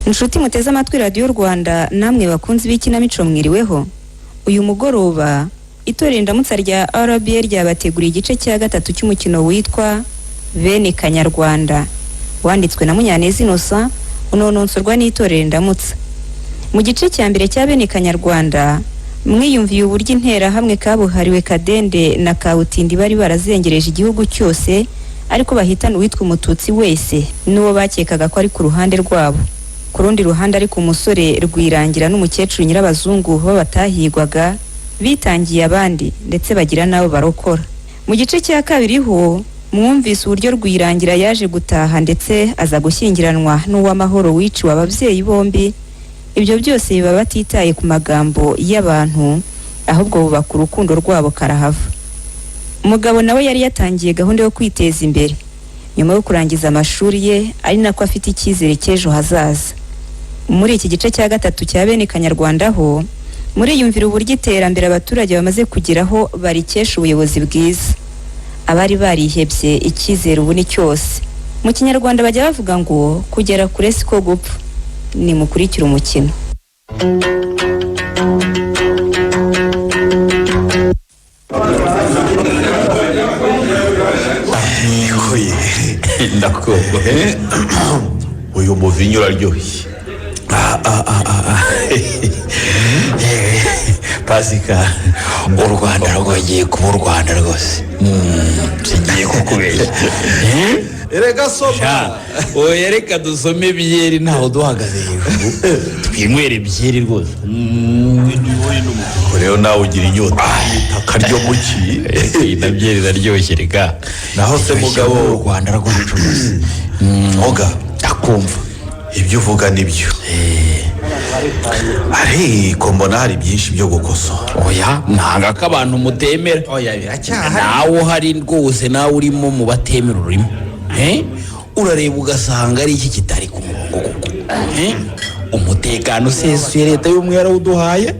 Inshuti muteze amatwi Radio Rwanda namwe bakunzi b'ikinamico mwiriweho. Uyu mugoroba itorero Indamutsa rya RBA ryabateguriye igice cya gatatu cy'umukino witwa Bene Kanyarwanda wanditswe na Munyaneza Innocent unononsorwa n'itorero Indamutsa. Mu gice cya mbere cya Bene Kanyarwanda mwiyumviye uburyo intera hamwe kabuhariwe Kadende na Kawutindi bari barazengereje igihugu cyose ariko bahitana uwitwa Umututsi wese n'uwo bakekaga ko ari ku ruhande rwabo. Ku rundi ruhande ariko umusore Rwirangira n'umukecuru Nyirabazungu bo batahigwaga bitangiye abandi ndetse bagira nabo barokora. Mu gice cya kabiri ho mwumvise uburyo Rwirangira yaje gutaha ndetse aza gushyingiranwa n'uw'amahoro wiciwe ababyeyi bombi. Ibyo byose biba batitaye ku magambo y'abantu ahubwo bubaka urukundo rwabo karahava. Umugabo nawe yari yatangiye gahunda yo kwiteza imbere nyuma yo kurangiza amashuri ye ari nako afite icyizere cy'ejo hazaza. Muri iki gice cya gatatu cya Bene Kanyarwanda ho muriyumvira uburyo iterambere abaturage bamaze kugeraho barikesha ubuyobozi bwiza. Abari barihebye icyizere ubu ni cyose. Mu Kinyarwanda bajya bavuga ngo kugera kure siko gupfa. Ni mukurikira umukino. Ndakumva uyu muvinyo uraryoshye. Pasika u Rwanda rwongeye kuba u Rwanda rwose. Singiye kukubeshya. Erega soma oya reka dusome byeri ntaho duhagaze hejuru twinywere byeri rwose. rero nawe ugira inyota akaryo muki ina byeri naryoshye reka naho se mugabo u Rwanda rwacu rwose. Oga akumva ibyo uvuga nibyo ariko mbona hari byinshi byo gukosora. oya nanga ko abantu mutemera. Oya biracyaha nawe hari rwose nawe urimo mu batemera urimo. Urareba ugasanga ari iki kitari ku murongo kuko umutekano usesuye leta y'ubumwe yarawuduhaye.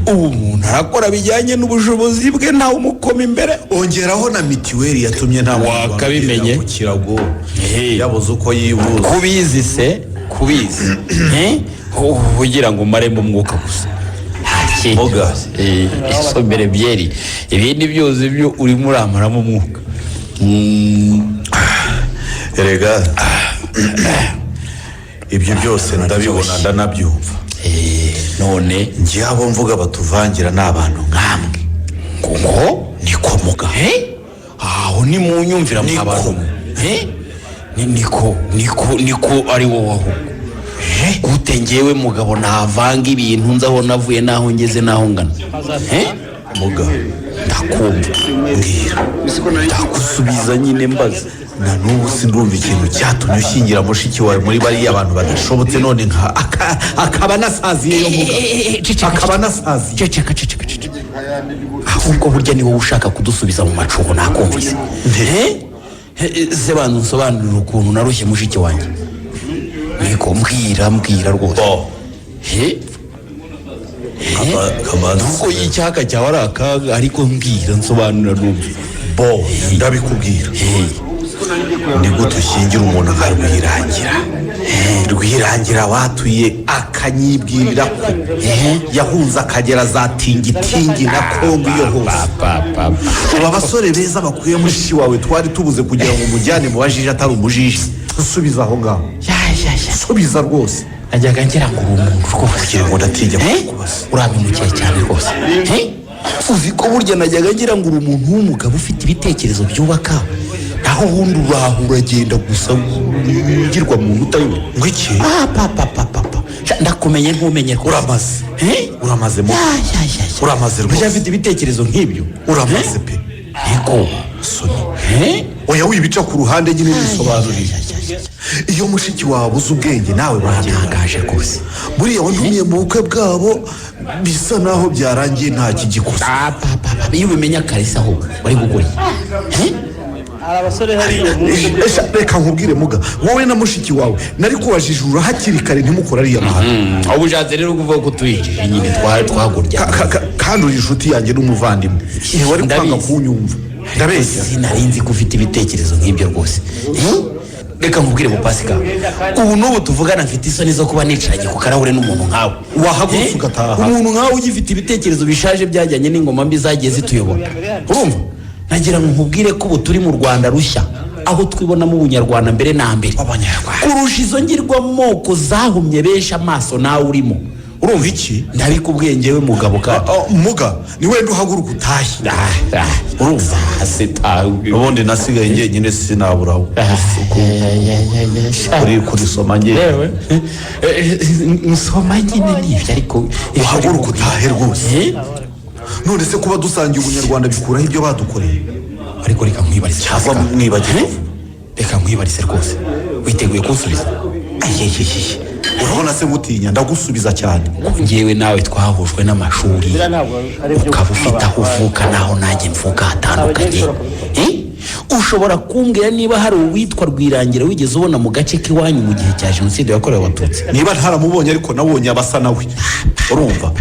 Ubu umuntu arakora bijyanye n'ubushobozi bwe ntawe umukoma imbere. ongeraho na mitiweli yatumye nta wakabimenye ku kirago yabuze uko yibuza. kubizi se kubizi ugira ngo umaremo umwuka gusa. Moga isomere byeri ibindi byose byo urimo uramaramo umwuka. erega ibyo byose ndabibona ndanabyumva. none njye abo mvuga batuvangira n'abantu nk'amwe ngo niko muga aho ni mu nyumvira mu abantu niko ari wowe aho gute ngewe mugabo navanga ibintu nzaho navuye naho ngeze naho ngana. muga ndakumva mbwira ndakusubiza nyine mbaza. na n'ubu sindumva ikintu cyatumye ushyingira mushiki wawe muri bariya abantu badashobotse none nka akaba nasaziye yo muga akaba nasaziye. ceceka ahubwo burya ni wowe ushaka kudusubiza mu macuho nakumvise. se bantu nsobanurira ukuntu narushye mushiki wanjye. niko mbwira rwose. nubwo y'icyaka cyawe ari akaga ariko mbwira nsobanurira numva. ndabikubwira ni gute ushyingira umuntu nka Rwirangira watuye akanyibwirira ko yahunze akagera za tingitingi na Kongo iyo hose. ubu abasore beza bakuye mushiki wawe twari tubuze kugira ngo umujyane mu bajiji atari umujiji. usubiza aho ngaho subiza rwose. najyaga ngira ngo uri umuntu rwose kugira ngo ndatinya kukubaza. urabimukiye cyane rwose. uzi ko burya najyaga ngira ngo uri umuntu w'umugabo ufite ibitekerezo byubaka naho ubundi uragenda gusa ngirwa mu utayo ngo iki ndakumenye ntumenye uramaze mu uramaze rwose afite ibitekerezo nk'ibyo uramaze pe yego soni oya wibica ku ruhande nyine bisobanurira. iyo mushiki wawe abuze ubwenge nawe batangaje rwose. buriya wantumiye mu bukwe bwabo bisa naho byarangiye nta kigikoze. iyo ubimenya karisa aho wari gukora abasore hari reka nkubwire muga wowe na mushiki wawe nari kubajijura hakiri kare ntimukora ariya mahano. aho ushatse rero kuvuga ko tuyinjije nyine twagurya kandi uri inshuti yanjye n'umuvandimwe wari kwanga kunyumva. ndabeshya sinarinzi ko ufite ibitekerezo nk'ibyo rwose. reka nkubwire mu pasika ubu n'ubu tuvugana mfite isoni zo kuba nicaranye ku karahure n'umuntu nkawe wahagurutse ugataha. umuntu nkawe ugifite ibitekerezo bishaje byajyanye n'ingoma mbi zagiye zituyobora urumva nagira ngo nkubwire ko ubu turi mu Rwanda rushya aho twibonamo ubunyarwanda mbere na mbere kurusha izo ngirwamoko zahumye benshi amaso nawe urimo urumva iki ndabikubwiye njyewe mugabo kandi muga ni wenda uhaguruka utahe urumva asetawe ubundi nasigaye njyenyine sinaburaho kuri soma njyewe nsoma nyine nibyo ariko uhaguruka utahe rwose none se kuba dusangiye ubunyarwanda bikuraho ibyo badukoreye ariko reka nkwibarize cyangwa mwibagire reka nkwibarize rwose witeguye kunsubiza urabona se gutinya ndagusubiza cyane njyewe nawe twahujwe n'amashuri ukaba ufite aho uvuka naho nanjye mvuka hatandukanye ushobora kumbwira niba hari uwitwa Rwirangira wigeze ubona mu gace k'iwanyu mu gihe cya jenoside yakorewe abatutsi niba ntaramubonye ariko nabonye abasa nawe urumva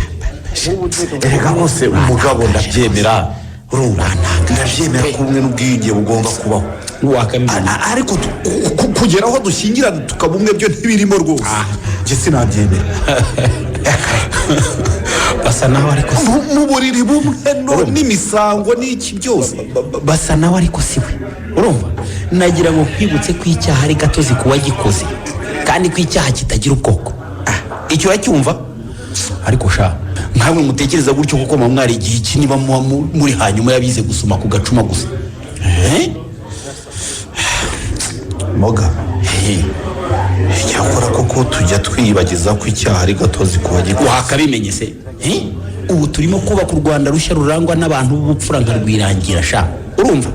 reka rwose umugabo ndabyemera urumva ndabyemera ko ubumwe n'ubwiyunge bugomba kubaho ariko kugera aho dushyingirana tukaba umwe byo ntibirimo rwose njye sinabyemera basa nawe ariko mu buriri bumwe n'imisango n'iki byose basa nawe ariko siwe urumva nagira ngo nkwibutse ko icyaha ari gatozi kuba gikoze kandi ko icyaha kitagira ubwoko icyo uracyumva ariko sha nkamwe mutekereza gutyo kuko mwari igihe iki niba muri hanyuma yabize gusoma ku gacuma gusa moga cyakora koko tujya twiyibagiza ko icyaha ari gatozi kuba gikoze wakabimenye se ubu turimo kubaka u Rwanda rushya rurangwa n'abantu b'ubupfura nka Rwirangira sha urumva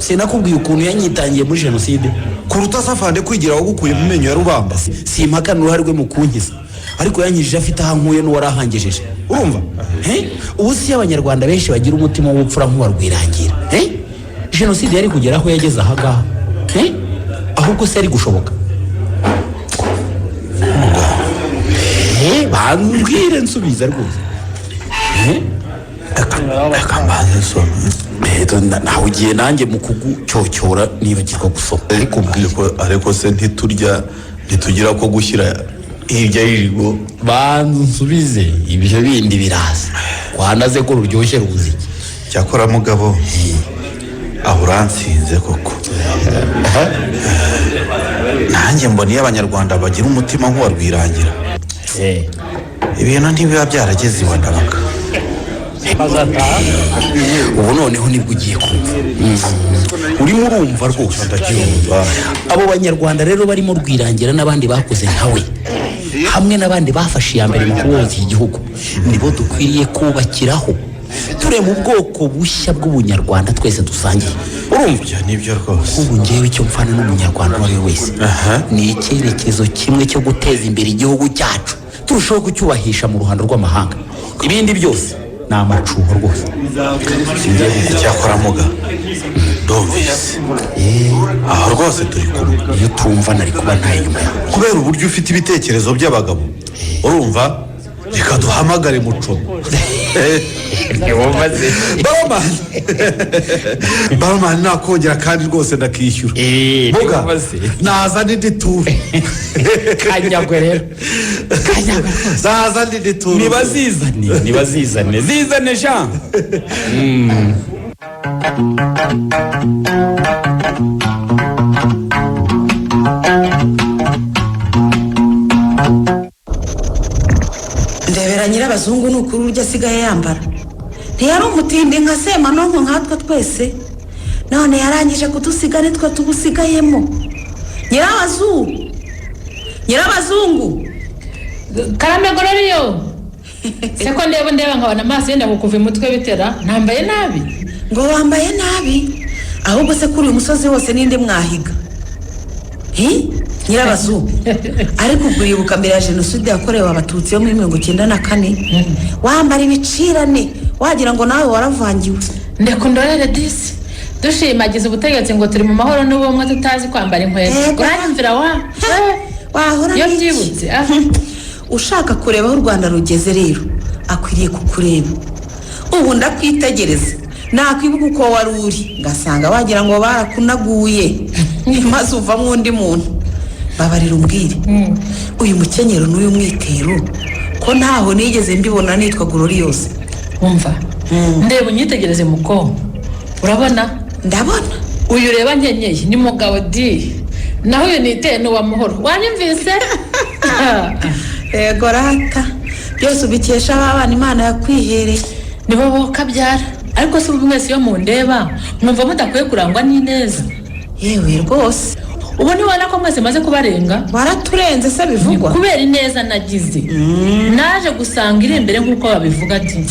sinakubwiye ukuntu yanyitangiye muri jenoside kuruta safande kwigira wagukuye mu menyo ya rubamba simpakana uruhare rwe mu kunkiza ariko yanyijije afite aho nkuye n'uwarahangejeje urumva ubu si abanyarwanda benshi bagira umutima w'ubupfura nk'uwa Rwirangira jenoside yari kugera aho yageze aha ngaha ahubwo se ari gushoboka bambwire nsubiza rwose akambaze nsoma nawe ugiye nanjye mu kugucyocyora nibagirwa gusoma ariko se ntitugira ko gushyira hirya y'irigo banza nsubize ibyo bindi biraza wanaze ko ruryoshye ruziki cyakora mugabo aho uransinze koko nanjye mbona iyo abanyarwanda bagira umutima nk'uwa Rwirangira ibintu ntibiba byarageze iwa ndabaga ubu noneho nibwo ugiye kumva urimo urumva rwose ndacyumva abo banyarwanda rero barimo Rwirangira n'abandi bakoze nkawe hamwe n'abandi bafashe iya mbere mu kubohoza iki gihugu nibo dukwiriye kubakiraho ture mu bwoko bushya bw'ubunyarwanda twese dusangiye urumva nibyo rwose ubu ngewe icyo mfana n'umunyarwanda uwo ari we wese ni icyerekezo kimwe cyo guteza imbere igihugu cyacu turushaho kucyubahisha mu ruhando rw'amahanga ibindi byose ni amacuho rwose icyakora muga ndumvise aho rwose turi kumwe iyo tumva nari kuba ntaye nyuma yawe kubera uburyo ufite ibitekerezo by'abagabo urumva reka duhamagare muco baromani nakongera kandi rwose ndakishyura muga naza n'indi turu kanyagwe rero naza n'indi turu nibazizane zizane jean ndebera nyirabazungu ni ukuri urya asigaye yambara ntiyari umutindi nka semanonko nkatwe twese none yarangije kudusiga nitwe tubusigayemo nyirabazungu karame gororiyo seko ndeba nkabona amaso yenda kukuva umutwe bitera ntambaye nabi ngo wambaye nabi ahubwo se kuri uyu musozi wose ninde mwahiga nyirabazungu ariko uribuka mbere ya jenoside yakorewe abatutsi yo muri 1994 wambara ibicirane wagira ngo nawe waravangiwe ndeko ndorere disi dushimagiza ubutegetsi ngo turi mu mahoro n'ubumwe tutazi kwambara inkweto uranyumvira wahora yo byibutse ushaka kureba aho u Rwanda rugeze rero akwiriye kukureba ubu ndakwitegereza nakwibuka uko wari uri ngasanga wagira ngo barakunaguye maze uvamo undi muntu. Babarira umbwire uyu mukenyero n'uyu mwitero ko ntaho nigeze mbibona nitwa Gloriose. Umva ndeba unyitegereze muko, urabona? Ndabona uyu reba nkenyeye ni mugabo di, naho uyu niteye n'uwa Muhoro. Wanyumvise? Yego rata, byose ubikesha abana Imana yakwihereye. Nibo bokabyara, ariko si buri mwese iyo mundeba mwumva mudakwiye kurangwa n'ineza. Yewe rwose ubu ntiwabona ko mwese maze kubarenga? Baraturenze se bivugwa? Kubera ineza nagize naje gusanga iri imbere nk'uko babivuga ati.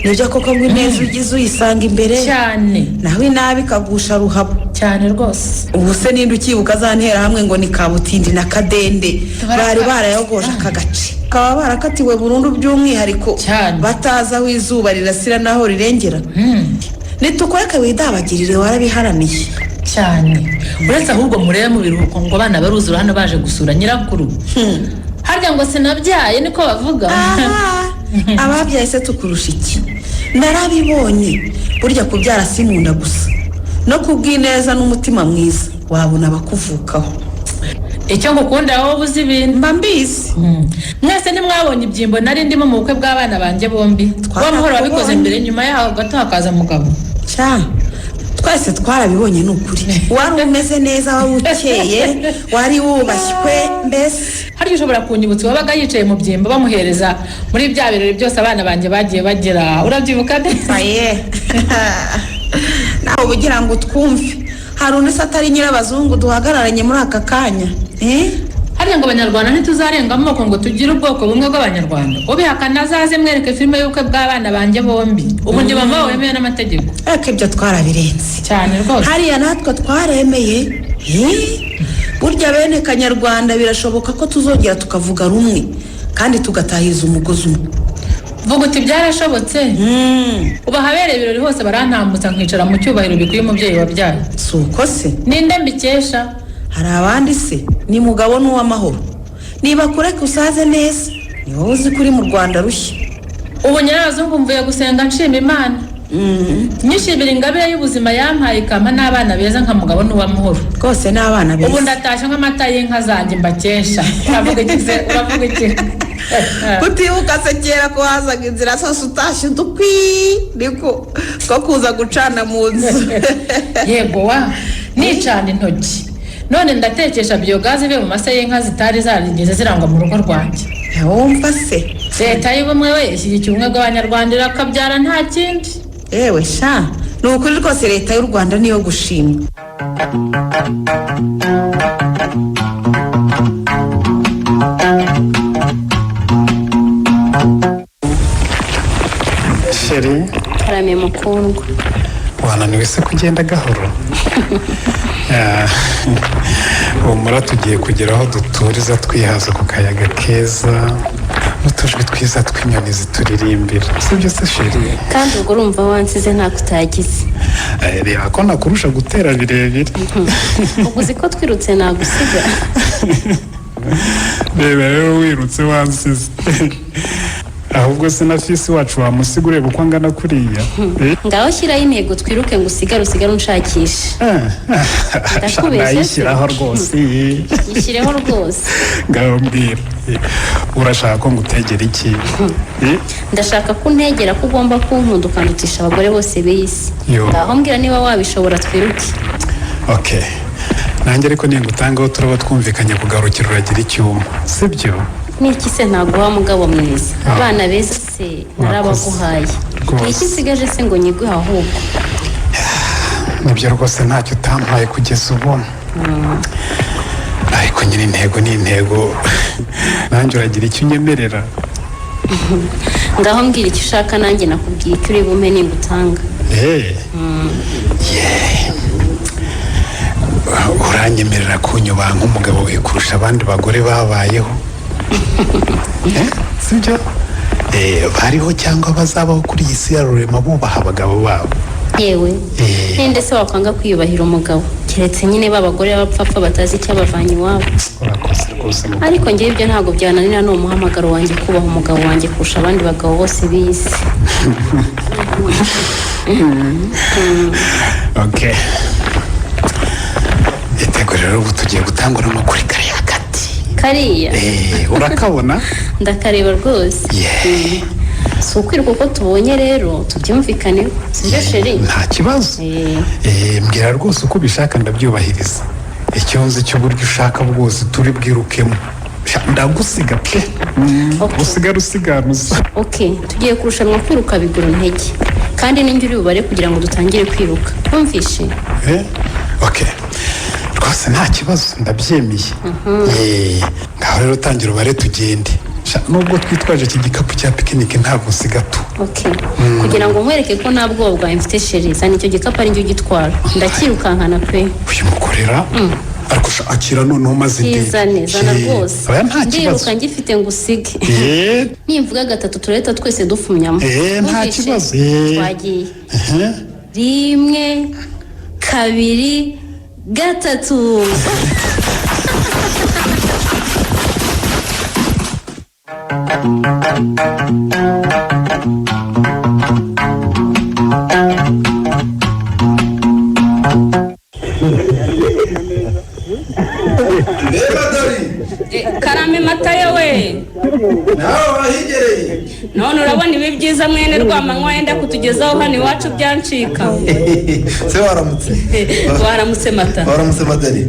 Nibyo koko ngo ineza ugize uyisanga imbere cyane, nawe inabi kagusha ruhabo cyane rwose. Ubu se ninde ukibuka zantera hamwe ngo ni Kabutindi na Kadende bari barayogoje aka gace, kaba barakatiwe burundu by'umwihariko bataza aho izuba rirasira naho rirengera. Nitukoreke widabagirire warabiharaniye cyane. Uretse ahubwo murebe mu biruhuko ngo abana baruzura hano baje gusura nyirakuru. Harya ngo sinabyaye niko bavuga. Ababyaye se tukurusha iki? Narabibonye burya kubyara si munda gusa, no kubw'ineza n'umutima mwiza wabona abakuvukaho. Icyo ngukunda wowe uzi ibintu mba mbizi. Mwese nimwabonye ibyimbo nari ndimo mu bukwe bw'abana banjye bombi. Wa Muhoro wabikoze mbere, nyuma yaho gato hakaza mugabo. Twese twarabibonye n'ukuri. Wari umeze neza, wari ukeye, wari wubashywe mbese. Harya ushobora kunyibutsa wabaga yicaye mu byimbo bamuhereza muri bya birori byose abana banjye bagiye bagira, urabyibuka de? Nawe ubugira ngo twumve hari undi atari nyirabazungu duhagararanye muri aka kanya. Harya ngo abanyarwanda ntituzarenga amoko ngo tugire ubwoko bumwe bw'abanyarwanda. Ubihakana azaze mwereke filime y'ubukwe bw'abana banjye bombi. Ubu ndi bava wemeye n'amategeko. Eke ibyo twarabirenze cyane rwose. Hariya natwe twaremeye. Burya bene Kanyarwanda birashoboka ko tuzongera tukavuga rumwe kandi tugatahiriza umugozi umwe. Vuga uti byarashobotse. Uba habereye ibirori hose barantambutsa nkicara mu cyubahiro bikwiye umubyeyi wabyaye. Suko se ninde mbikesha? Hari abandi se ni mugabo n'uw'amahoro. Niba kureka usaze neza ni wowe uzi kuri mu Rwanda rushya. Ubu nyirabazungu mvuye gusenga nshima Imana. Nyishimira ingabire y'ubuzima yampaye ikama n'abana beza nka mugabo n'uw'amahoro. Rwose n'abana beza. Ubu ndatashe nk'amata y'inka zanjye mbakesha. Uravuga iki se? Uravuga iki? Kutibuka se kera ko hazaga inzira zose utashye udukwi niko ko kuza gucana mu nzu. Yego wa nicana intoki. None ndatekesha biogazi ive mu mase y'inka zitari zarigeze zirangwa mu rugo rwanjye. Wumva se leta y'ubumwe we ishyigikiye ubumwe bw'abanyarwanda irakabyara nta kindi. Ewe sha ni ukuri rwose leta y'u Rwanda niyo gushima. Sheri karame mukundwa, wananiwe se kugenda gahoro? Umura tugiye kugera aho duturiza twihaza ku kayaga keza n'utujwi twiza tw'inyoni zituririmbira, sibyo se Sheri? kandi ubwo urumva wansize ntako utagize. Reba ko nakurusha gutera birebire. Ubwo uzi ko twirutse nagusiga. Reba rero wirutse wansize. Ahubwo se na fisi wacu wamusiga ureba uko angana kuriya. Ngaho shyiraho intego twiruke ngo usigare unshakishe. Ndayishyiraho rwose. Yishyireho rwose. Ngaho mbwira, urashaka ko ngutegera iki? Ndashaka ko untegera ko ugomba kunkunda ukandutisha abagore bose b'isi. Ngaho mbwira niba wabishobora twiruke. Okay, nanjye ariko ningutangaho turaba twumvikanye kugarukira uragira icyuma, sibyo? Niki se ntaguha mugabo mwiza? Abana beza se narabaguhaye. Niki sigaje se ngo nyiguhe ahubwo? Nibyo rwose ntacyo utampaye kugeza ubu. Ariko nyine intego ni intego. Nanjye uragira icyo unyemerera. Ngaho mbwira icyo ushaka nanjye nakubwiye icyo uri bumpe ningutanga. Uranyemerera kunyubaha nk'umugabo we kurusha abandi bagore babayeho? Sibyo? Bariho cyangwa bazabaho kuri iyi si ya rurema bubaha abagabo babo. Yewe ninde se wakwanga kwiyubahira umugabo keretse nyine babagore bapfapfa batazi icyo abavanye iwabo. Urakoze rwose. Ariko ngewe ibyo ntabwo byananira, ni umuhamagaro wanjye kubaha umugabo wanjye kurusha abandi bagabo bose b'isi. Okay, itegure rero ubu tugiye gutangura amakuru kariya hagati kariya urakabona ndakareba rwose si ukwiruka uko tubonye rero tubyumvikaneho sibyo sheri nta kibazo mbwira rwose uko ubishaka ndabyubahiriza icyo nzi cy'uburyo ushaka bwose turi bwirukemo ndagusiga pe usigara usiganuza tugiye kurushanwa kwiruka bigura intege kandi n'injye uri bubare kugira ngo dutangire kwiruka wumvishe rwose nta kibazo ndabyemeye ngaho rero utangira ubare tugende nubwo twitwaje iki gikapu cya pikinike ntabwo si gato kugira ngo nkwereke ko nta bwoba mfite sheri zana icyo gikapu ari njye ugitwara ndakirukankana pe uyu mukorera ariko akira noneho maze ndizane zana rwose ndiruka ngifite ngo usige nimvuga gatatu turahita twese dufumyamo nta kibazo twagiye 1 2 3 karame matayo we nawe wahigereye none urabona ibi byiza mwene rwamanywa yenda kutugezaho hano iwacu byancika se waramutse mata waramutse madari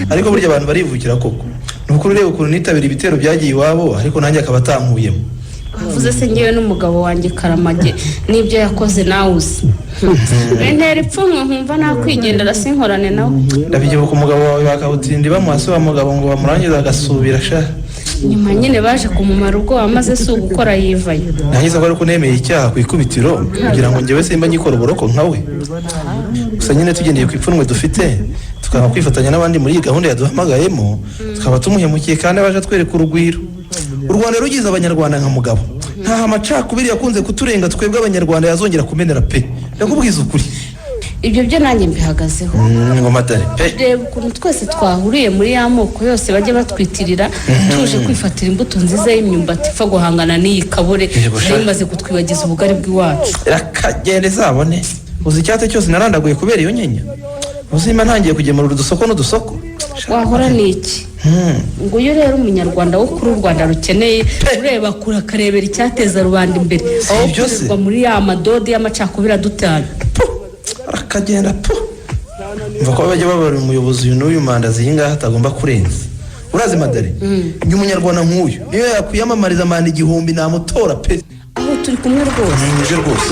ariko burya abantu barivukira koko nukuri ureba ukuntu nitabira ibitero byagiye iwabo ariko nanjye akaba atankuyemo uvuze se ngewe n'umugabo wanjye Karamage n'ibyo yakoze nawe uzi bentera ipfunwe nkumva nakwigendera sinkorane nawe ndabyibuka umugabo wawe bakawutindi bamuhase wa mugabo ngo bamurangiza agasubira sha nyuma nyine baje kumumara ubwoba maze si ugukora yivayo nangize ko ari kunemeye icyaha ku ikubitiro kugira ngo ngewe simba ngikora uburoko nkawe gusa nyine tugendeye ku ipfunwe dufite tukaba kwifatanya n'abandi muri iyi gahunda yaduhamagayemo tukaba tumuhemukiye kandi abaje atwereka urugwiro u Rwanda rugize abanyarwanda nka mugabo nta amacakubiri yakunze kuturenga twebwe abanyarwanda yazongera kumenera pe ndakubwiza ukuri ibyo byo nanjye mbihagazeho ngo matare reba ukuntu twese twahuriye muri ya moko yose bajya batwitirira tuje kwifatira imbuto nziza y'imyumbati ipfa guhangana n'iyi kabore imaze kutwibagiza ubugari bw'iwacu rakagende zabone uzi icyate cyose narandaguye kubera iyo nyenya uzima ntangiye kugemura udusoko n'udusoko wahora niki ngo uyu rero umunyarwanda wo kuri u Rwanda rukeneye ureba kure akarebera icyateza rubanda imbere aho kurirwa muri ya madode y'amacakubiri adutanye akagenda mva ko bajya babara umuyobozi uyu n'uyu manda zingaha atagomba kurenza urazi madare njye umunyarwanda nk'uyu niyo yakwiyamamariza manda 1000 namutora pe aho turi kumwe rwose nje rwose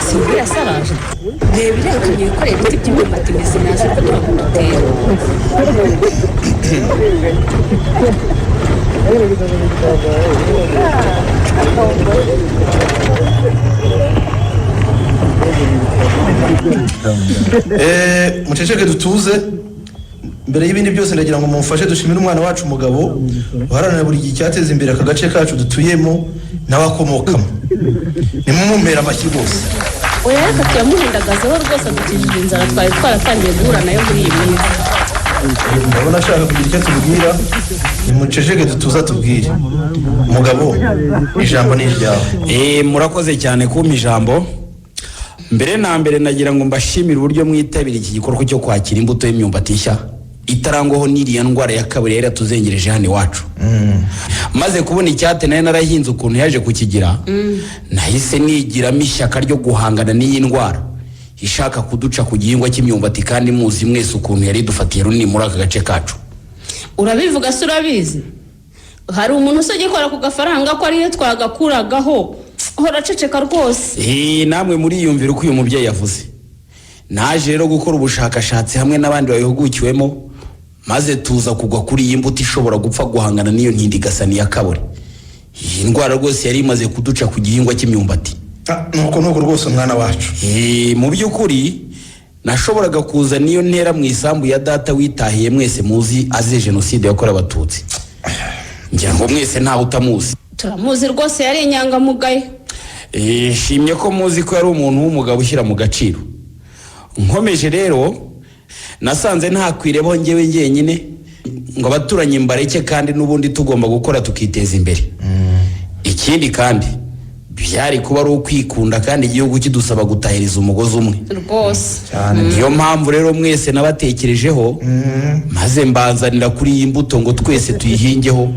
si yasaraje reba rero tugiye gukora ibiti by'imyumbati mizi naje ko twakudutera muceceke dutuze mbere y'ibindi byose ndagira ngo mumfashe dushimire umwana wacu umugabo uharanira buri gihe cyateza imbere aka gace kacu dutuyemo n'abakomokamo nimumumpera amashyi rwose oya reka tuyamuhindagazeho rwose adukijije inzara twari twaratangiye guhura nayo muri iyi minsi ndabona ashaka kugira icyo tubwira nimuceceke dutuza tubwire umugabo ijambo ni iryawe murakoze cyane kumpa ijambo mbere na mbere nagira ngo mbashimire uburyo mwitabira iki gikorwa cyo kwakira imbuto y'imyumbati nshya itarangwaho n'iriya ndwara ya kabiri yari yatuzengereje hano iwacu maze kubona icyate nayo narahinze ukuntu yaje kukigira nahise nigiramo ishyaka ryo guhangana n'iyi ndwara ishaka kuduca ku gihingwa cy'imyumbati kandi muzi mwese ukuntu yari dufatiye runini muri aka gace kacu urabivuga se urabizi hari umuntu usogekora ku gafaranga ko ariyo twagakuragaho hora ceceka rwose namwe muri yumvira uko uyu mubyeyi yavuze naje rero gukora ubushakashatsi hamwe n'abandi babihugukiwemo maze tuza kugwa kuri iyi mbuto ishobora gupfa guhangana n'iyo nkindi gasani ya kabore iyi ndwara rwose yari imaze kuduca ku gihingwa cy'imyumbati nuko rwose umwana wacu mu by'ukuri nashoboraga kuza niyo ntera mu isambu ya data witahiye mwese muzi azize jenoside yakorewe abatutsi ngira ngo mwese ntawe utamuzi turamuzi rwose yari inyangamugayo shimye ko muzi ko yari umuntu w'umugabo ushyira mu gaciro nkomeje rero nasanze ntakwireho ngewe ngenyine ngo abaturanye mbareke kandi n'ubundi tugomba gukora tukiteza imbere ikindi kandi byari kuba ari ukwikunda kandi igihugu kidusaba gutahiriza umugozi umwe rwose. niyo mpamvu rero mwese nabatekerejeho maze mbanzanira kuri iyi mbuto ngo twese tuyihingeho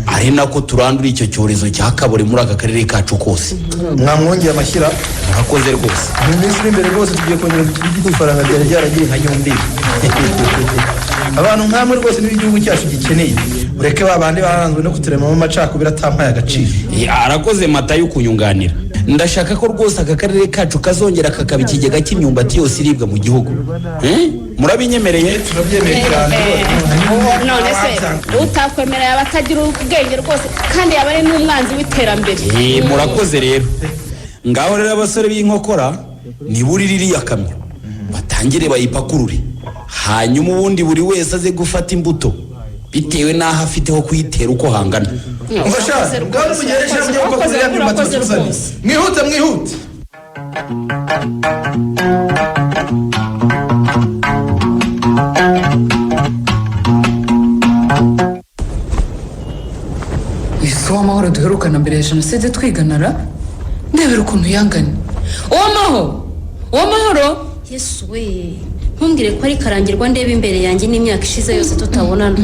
ari nako turandura icyo cyorezo cya kabore muri aka karere kacu kose. mwamwongeye amashyira murakoze rwose. mu minsi iri imbere rwose tugiye kongera gukirigita ifaranga ryari ryaragiye nka yombi. abantu nk'amwe rwose niba igihugu cyacu gikeneye ureke ba bandi baranzwe no kuturemamo amacakubiri atampaye agaciro. arakoze mata yo kunyunganira. ndashaka ko rwose aka karere kacu kazongera kakaba ikigega cy'imyumbati yose iribwa mu gihugu. murabinyemereye? turabyemeye cyane. none se utakwemera yaba atagira ubwenge rwose kandi yaba ari n'umwanzi w'iterambere. murakoze rero. ngaho rero abasore b'inkokora niburire iriya kamyo batangire bayipakurure, hanyuma ubundi buri wese aze gufata imbuto bitewe n'aho afite ho kuyitera uko hangana. mufasha bwana mugeresha mujye gukora ya myumbati tuzane. mwihute mwihute. isi w'amahoro duherukana mbere ya jenoside twiganara ndebera ukuntu yangana. uw'amahoro yesu we ntumbwire ko ari karangirwa ndeba imbere yanjye n'imyaka ishize yose tutabonana.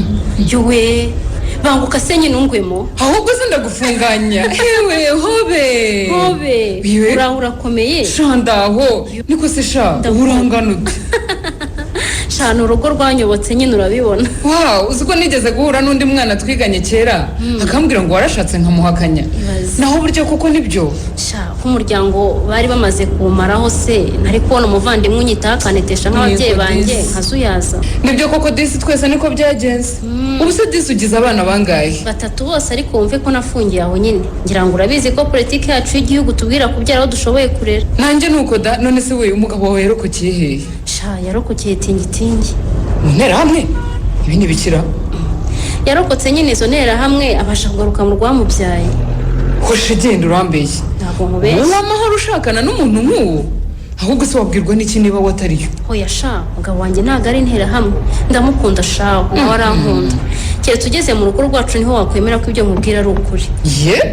yuwe banguka se nyine ungwemo ahubwo se ndagufunganya. hewe hobe uraho urakomeye shandaho niko se sha urangana ute? shana urugo rwanyobotse nyine urabibona. uzi ko nigeze guhura n'undi mwana twiganye kera akambwira ngo warashatse nkamuhakanya. naho uburyo kuko nibyo sha nk'umuryango bari bamaze kuwumaraho se nari kubona umuvandimwe unyitaho akanetesha nk'ababyeyi banjye nkazuyaza. nibyo koko disi twese niko byagenze. ubu se disi ugize abana bangahe? 3 bose ariko wumve ko nafungiye aho nyine. ngira ngo urabizi ko politiki yacu y'igihugu tubwira kubyara aho dushoboye kurera. nanjye nuko da. none se we umugabo wawe yarokokeye hehe? sha yarokokeye tingitingi mu nterahamwe. ibi ni bikira yarokotse nyine izo nterahamwe abasha kugaruka mu rwamubyaye. hoshe genda urambeshye. ntabwo nkubeshye. uw'amahoro ushakana n'umuntu nk'uwo ahubwo se wabwirwa n'iki niba watariyo? hoya sha mugabo wanjye ntabwo ari interahamwe ndamukunda shaho nawe arankunda. keretse ugeze mu rugo rwacu niho wakwemera ko ibyo mubwira ari ukuri.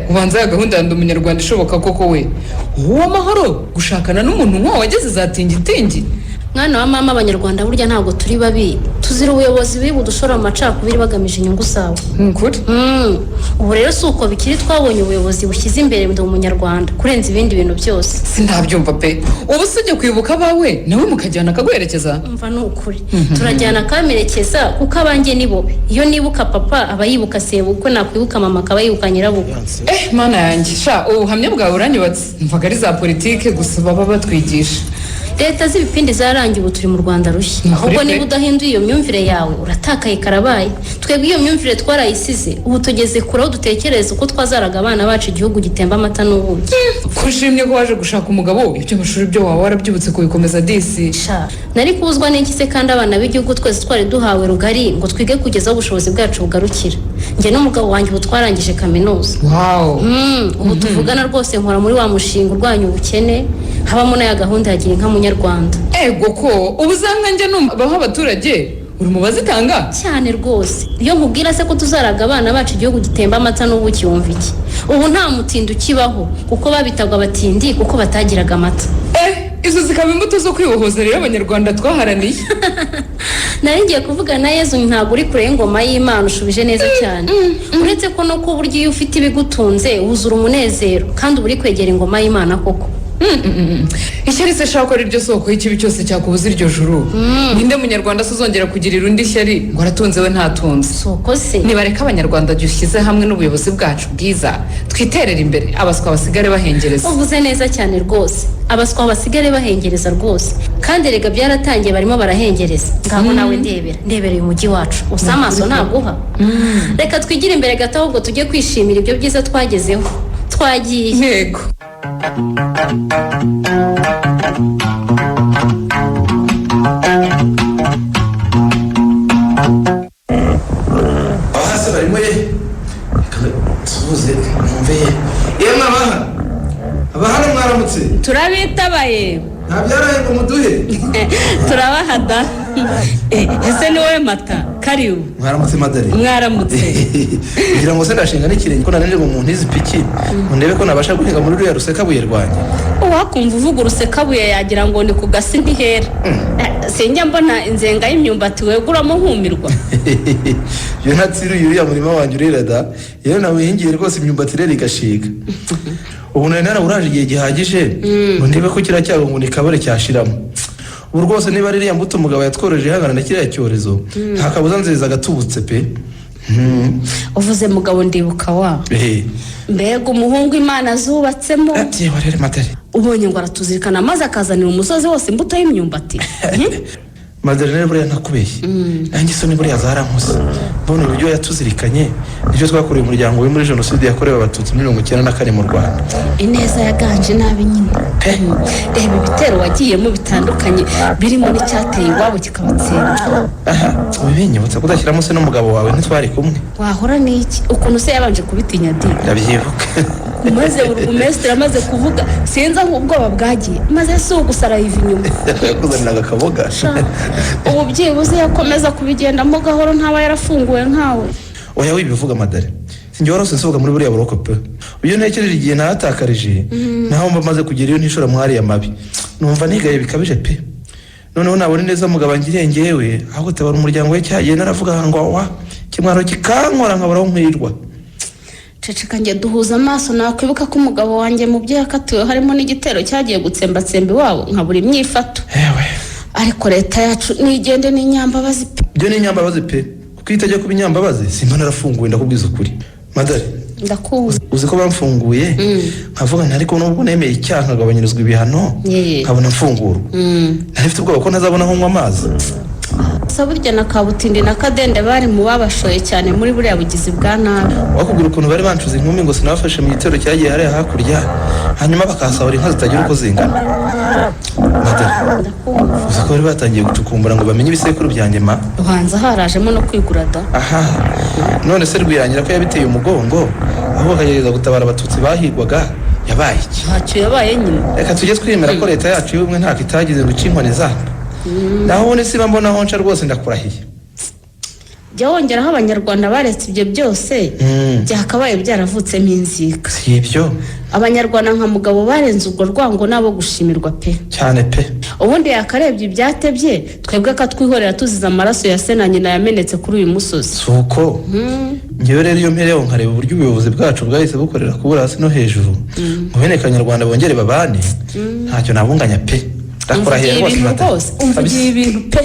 ubanza ya gahunda yandi umunyarwanda ishoboka koko we. uw'amahoro gushakana n'umuntu nk'uwo wageze za tingitingi. mwana wa mama abanyarwanda burya ntabwo turi babi tuzira ubuyobozi biri budushora mu macakubiri bagamije inyungu zawe. nkuri ubu rero si uko bikiri twabonye ubuyobozi bushyize imbere ndi umunyarwanda kurenza ibindi bintu byose. sinabyumva pe. ubu se ujya kwibuka abawe nawe mukajyana akaguherekeza? mva ni ukuri turajyana akamerekeza kuko abanjye ni bo. iyo nibuka papa aba yibuka sebukwe nakwibuka mama akaba yibuka nyirabukwe. mana yanjye sha ubuhamya bwawe uranyubatse. mvaga ari za politike gusa baba batwigisha. leta z'ibipindi zarangiye ubu turi mu Rwanda rushya. ahubwo niba udahinduye iyo myumvire yawe uratakaye karabaye. twebwe iyo myumvire twarayisize ubu tugeze kure aho dutekereza uko twazaraga abana bacu igihugu gitemba amata n'ubuki. ko ushimye ko waje gushaka umugabo iby'amashuri byo waba warabyibutse kubikomeza disi. nari kubuzwa n'iki se kandi abana b'igihugu twese twari duhawe rugari ngo twige kugeza aho ubushobozi bwacu bugarukira. njye n'umugabo wanjye ubu twarangije kaminuza. ubu tuvugana rwose nkora muri wa mushinga urwanya ubukene habamo n'aya gahunda ya gira inka munyarwanda. ego ko ubu uzanga njye numvaho abaturage uri mu bazitanga cyane rwose. iyo nkubwira se ko tuzaraga abana bacu igihugu gitemba amata n'ubuki wumva iki? ubu nta mutindi ukibaho kuko babitagwa abatindi kuko batagiraga amata. izo zikaba imbuto zo kwibohoza rero abanyarwanda twaharaniye. nari ngiye kuvuga na Yezu ntabwo uri kure y'ingoma y'Imana ushubije neza cyane. uretse ko no ku buryo iyo ufite ibigutunze wuzura umunezero kandi uba uri kwegera ingoma y'Imana koko. ishyari se shaka ari ryo soko y'ikibi cyose cyakubuza iryo juru. ninde munyarwanda se uzongera kugirira undi ishyari ngo aratunze we ntatunze? soko se nibareka abanyarwanda dushyize hamwe n'ubuyobozi bwacu bwiza twiterera imbere abaswa basigare bahengereza. uvuze neza cyane rwose. abaswa basigare bahengereza rwose kandi rega byaratangiye barimo barahengereza. ngaho nawe ndebera uyu mujyi wacu usa amaso ntaguha. reka twigire imbere gato ahubwo tujye kwishimira ibyo byiza twagezeho. twagiye ntego. abahase barimo ye tubuze mwumve ye yemwe abahano mwaramutse turabitabaye nta byaraye ngo muduhe turabahada ese ni wowe mata karibu mwaramutse madari mwaramutse kugira ngo se ndashinga n'ikirenge ko nanone ngo umuntu izi piki ndebe ko nabasha guhinga muri ruriya rusekabuye rwanjye uwakumva uvuga urusekabuye yagira ngo ni ku gasi ntihera sinjya mbona inzenga y'imyumbati weguramo nkumirwa iyo ntatsiruye uriya murima wanjye urera da rero nawe hingiye rwose imyumbati rero igashiga ubu nari narawuraje igihe gihagije ngo ndebe ko kiriya cyago ngo ni kabare cyashiramo ubu rwose niba ririya mbuto umugabo yatworoje ihangana na kiriya cyorezo nta kabuza nziza agatubutse pe uvuze mugabo ndibuka wa mbega umuhungu imana zubatsemo ubonye ngo aratuzirikana maze akazanira umusozi wose imbuto y'imyumbati Madalene buriya ntakubeshye nanjye isoni buriya zarankose mbona uburyo yatuzirikanye nicyo twakoreye umuryango we muri jenoside yakorewe abatutsi 1994 mu Rwanda ineza yaganje nabi nyine reba ibitero wagiyemo bitandukanye birimo n'icyateye iwabo kikabatsinda ubinyibutsa kudashyiramo se n'umugabo wawe ntitwari kumwe wahora n'iki ukuntu se yabanje kubitinya di ndabyibuka maze burugumesitiri amaze kuvuga sinza nk'ubwoba bwagiye maze si ugusara yiva inyuma yakuzaniraga akaboga ubu byibuze yakomeza kubigendamo gahoro ntaba yarafunguwe nkawe oya wibivuga madare sinjye warose nsohoka muri buriya buroko pe uyu ntekereje igihe nahatakarije naho mba maze kugera iyo ntishora mwari ya mabi numva nigaye bikabije pe noneho nabona neza mugabo ngiriye ngewe aho gutabara umuryango we cyagiye naravuga ngo wa kimwaro kikankora nkabaraho nkwirirwa ceceka njye duhuza amaso nakwibuka ko umugabo wanjye mu byo yakatiwe harimo n'igitero cyagiye gutsembatsemba iwabo nkabura imyifato ariko leta yacu nigende n'inyambabazi pe byo n'inyambabazi pe kuko itajya kuba inyambabazi simba narafunguwe ndakubwiza ukuri madare ndakuzi uzi ko bamfunguye nkavuga nti ariko nubwo nemeye icyaha nkagabanyirizwa ibihano nkabona mfungurwa narifite ubwoba ko ntazabona aho nywa amazi burya na kabutindi na kadende bari mu babashoye cyane muri buriya bugizi bwa nabi wakubwira ukuntu bari bancuze inkumi ngo sinabafashe mu gitero cyagiye hariya hakurya hanyuma bakahasahura inka zitagira uko zingana uzi ko bari batangiye gucukumbura ngo bamenye ibisekuru byanjye ma ubanza harajemo no kwigura da aha none se rwirangira ko yabiteye umugongo aho bakagerageza gutabara abatutsi bahigwaga yabaye iki ntacyo yabaye nyine reka tujye twemera ko leta yacu y'ubumwe ntako itagize ngo ice inkoni zabo naho ubundi siba mbona aho nca rwose ndakurahiye jya wongeraho abanyarwanda baretse ibyo byose byakabaye byaravutsemo inzika si ibyo abanyarwanda nka mugabo barenze urwo rwango nabo gushimirwa pe cyane pe ubundi yakarebye ibyatebye twebwe akatwihorera tuzize amaraso ya se na nyina yamenetse kuri uyu musozi si uko ngewe rero iyo mpereho nkareba uburyo ubuyobozi bwacu bwahise bukorera kubura hasi no hejuru ngo bene kanyarwanda bongere babane ntacyo nabunganya pe umvugiye ibintu pe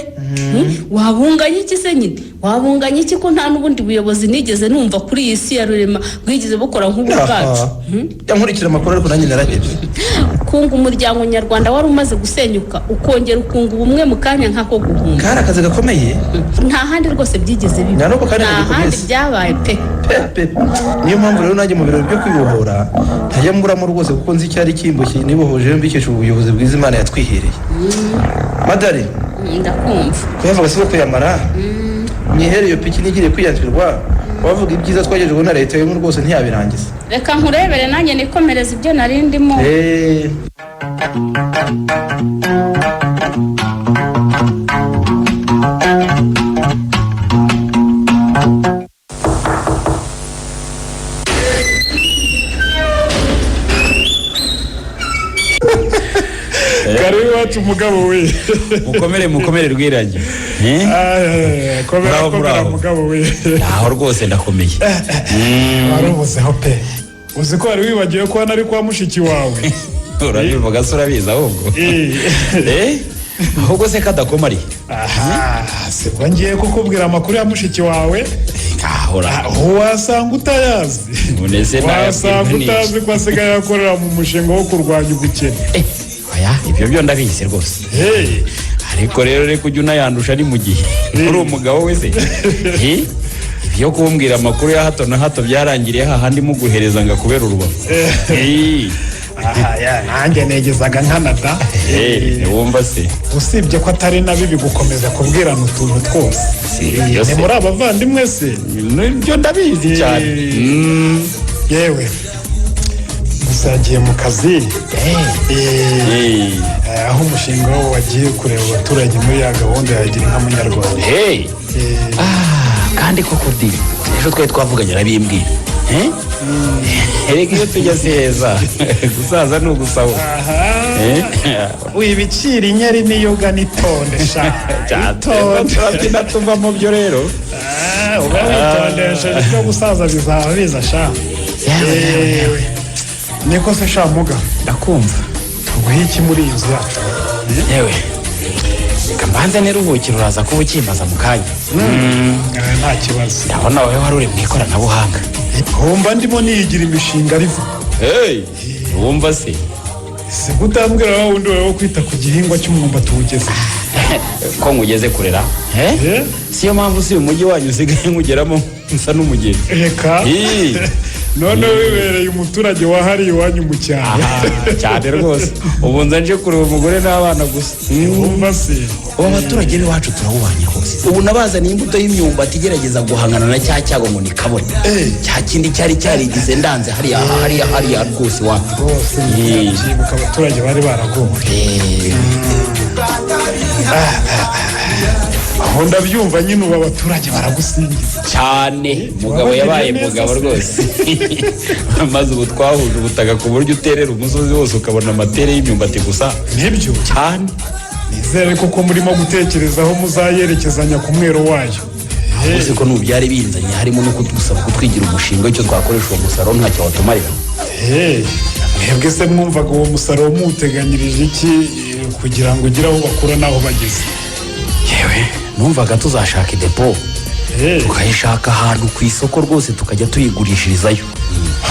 wabunganya iki se nyine wabunganya iki ko nta n'ubundi buyobozi nigeze numva kuri iyi si ya rurema bwigeze bukora nk'ubu bwacu yankurikira amakuru ariko nanjye narahebye kunga umuryango nyarwanda wari umaze gusenyuka ukongera ukunga ubumwe mu kanya nk'ako guhunga kari akazi gakomeye nta handi rwose byigeze biba nta handi byabaye pe niyo mpamvu rero nanjye mu birori byo kwibohora ntajya mburamo rwose kuko nzi icyari kimbushye nibohoje mbikesha ubuyobozi bwiza Imana yatwihereye madare ndakumva kuyavuga si ko yamara mwihere iyo piki nigire kwiyanzirwa wavuga ibyiza twagejejwe na leta yo rwose ntiyabirangiza reka nkurebere nanjye nikomereza ibyo nari ndimo karibu wacu umugabo we mukomere rwiranye komera mugabo we aho rwose ndakomeye warubuzeho pe uzi ko wari wibagiwe ko hano ari kwa mushiki wawe urabivuga se urabizi ahubwo ahubwo se kadakoma ari sibwo ngiye kukubwira amakuru ya mushiki wawe wasanga utayazi wasanga utazi ko asigaye akorera mu mushinga wo kurwanya ubukene ibyo byo ndabizi rwose ariko rero reka ujya unayandusha ari mu gihe uri umugabo wese ibyo kumbwira amakuru ya hato na hato byarangiriye hahandi muguhereza ngo akubere urubavu nanjye negezaga nkanada wumva se usibye ko atari na bibi gukomeza kubwirana utuntu twose ni muri abavandimwe se ibyo ndabizi cyane yewe gusa yagiye mu kazi aho umushinga wabo wagiye kureba abaturage muri ya gahunda ya gira inka munyarwanda. kandi koko di ejo twari twavuganye arabimbwira erega iyo tujya seza gusaza ni ugusahura. wibicira inyari n'iyoga n'itonde sha turabyina tuva mu byo rero uba witondesheje ibyo gusaza bizaba biza sha. niko se sha muga ndakumva tuguhe iki muri iyi nzu yacu? yewe kamanze niruhukira uraza kuba ukimbaza mu kanya. nta kibazo. ndabona wowe wari uri mu ikoranabuhanga. wumva ndimo niyigira imishinga riva. wumva se si gutambwira wa wundi wawe wo kwita ku gihingwa cy'umwumbati tuwugeze ko ngugeze kurera siyo mpamvu si umujyi wanyu usigaye nkugeramo nsa n'umugeni. reka none wibereye umuturage wahariye iwanyu mu cyaro. cyane rwose ubu nza nje kureba umugore n'abana gusa. wumva se ubu abaturage b'iwacu turawubanye rwose. ubu nabazaniye imbuto y'imyumbati igerageza guhangana na cya cyago ngo nikabone cya kindi cyari cyarigize ndanze hariya rwose iwacu rwose cyibuka abaturage bari baragowe. aho ndabyumva nyine ubu abaturage baragusingiza cyane. umugabo yabaye mugabo rwose. maze ubu twahuje ubutaka ku buryo uterera umusozi wose ukabona amatere y'imyumbati gusa. nibyo cyane. nizere ko murimo gutekereza aho muzayerekezanya ku mwero wayo. uzi ko n'ubu byari binzanye harimo no kudusaba kutwigira umushinga w'icyo twakoresha uwo musaruro ntacyo watumarira. mwebwe se mwumvaga uwo musaruro muwuteganyirije iki kugira ngo ugire aho bakura n'aho bageze? yewe numvaga tuzashaka idepo tukayishaka ahantu ku isoko rwose tukajya tuyigurishirizayo.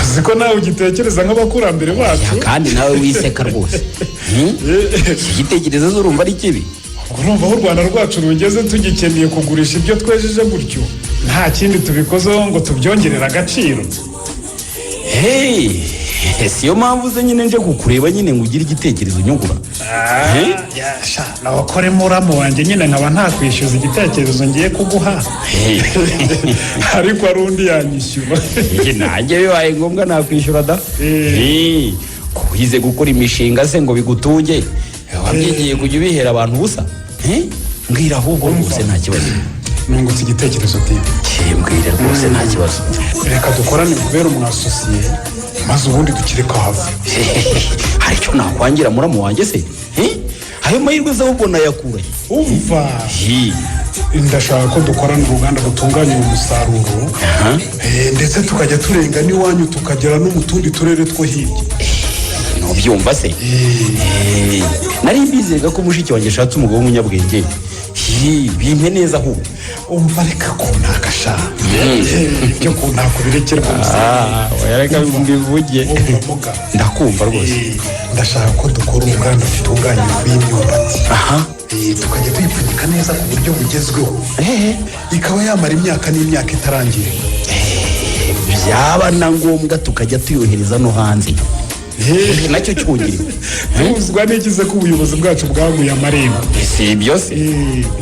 uzi ko nawe ugitekereza nk'abakurambere bacu. kandi nawe wiseka rwose. iki gitekerezo urumva ari kibi? urumva aho u Rwanda rwacu rugeze tugikeneye kugurisha ibyo twejeje gutyo nta kindi tubikozeho ngo tubyongerere agaciro. siyo mpamvu ze nyine nje kukureba nyine ngo ugire igitekerezo unyungura. nabakore muramu wanjye nyine nkaba ntakwishyuza igitekerezo ngiye kuguha. ariko hari undi yanyishyura. nanjye bibaye ngombwa nakwishyura da. kuhize gukora imishinga se ngo bigutunge wabyigiye kujya ubihera abantu ubusa. mbwira ahubwo rwose nta kibazo. nungutse igitekerezo tibi. mbwira rwose nta kibazo. reka dukorane kubera umwasosiye maze ubundi dukire kahava. hari icyo nakwangira muramu wanjye se? ayo mahirwe se ahubwo nayakurahe? umva ndashaka ko dukorana uruganda rutunganya uwo musaruro ndetse tukajya turenga n'iwanyu tukagera no mu tundi turere two hirya. ntubyumva se? nari mbizega ko mushiki wanjye ashatse umugabo w'umunyabwenge. bimpe neza ahubwo. umva reka kuntakasha ibyo kuntaka ubirekere rwose. reka mbivuge. ndakumva rwose. ndashaka ko dukora uruganda rutunganya ifu y'imyumbati tukajya tuyipfunyika neza ku buryo bugezweho ikaba yamara imyaka n'imyaka itarangiye. byaba na ngombwa tukajya tuyohereza no hanze. nacyo cyongera tuzwa n'ikize ko ubuyobozi bwacu bwaguye amarembo. si ibyo se?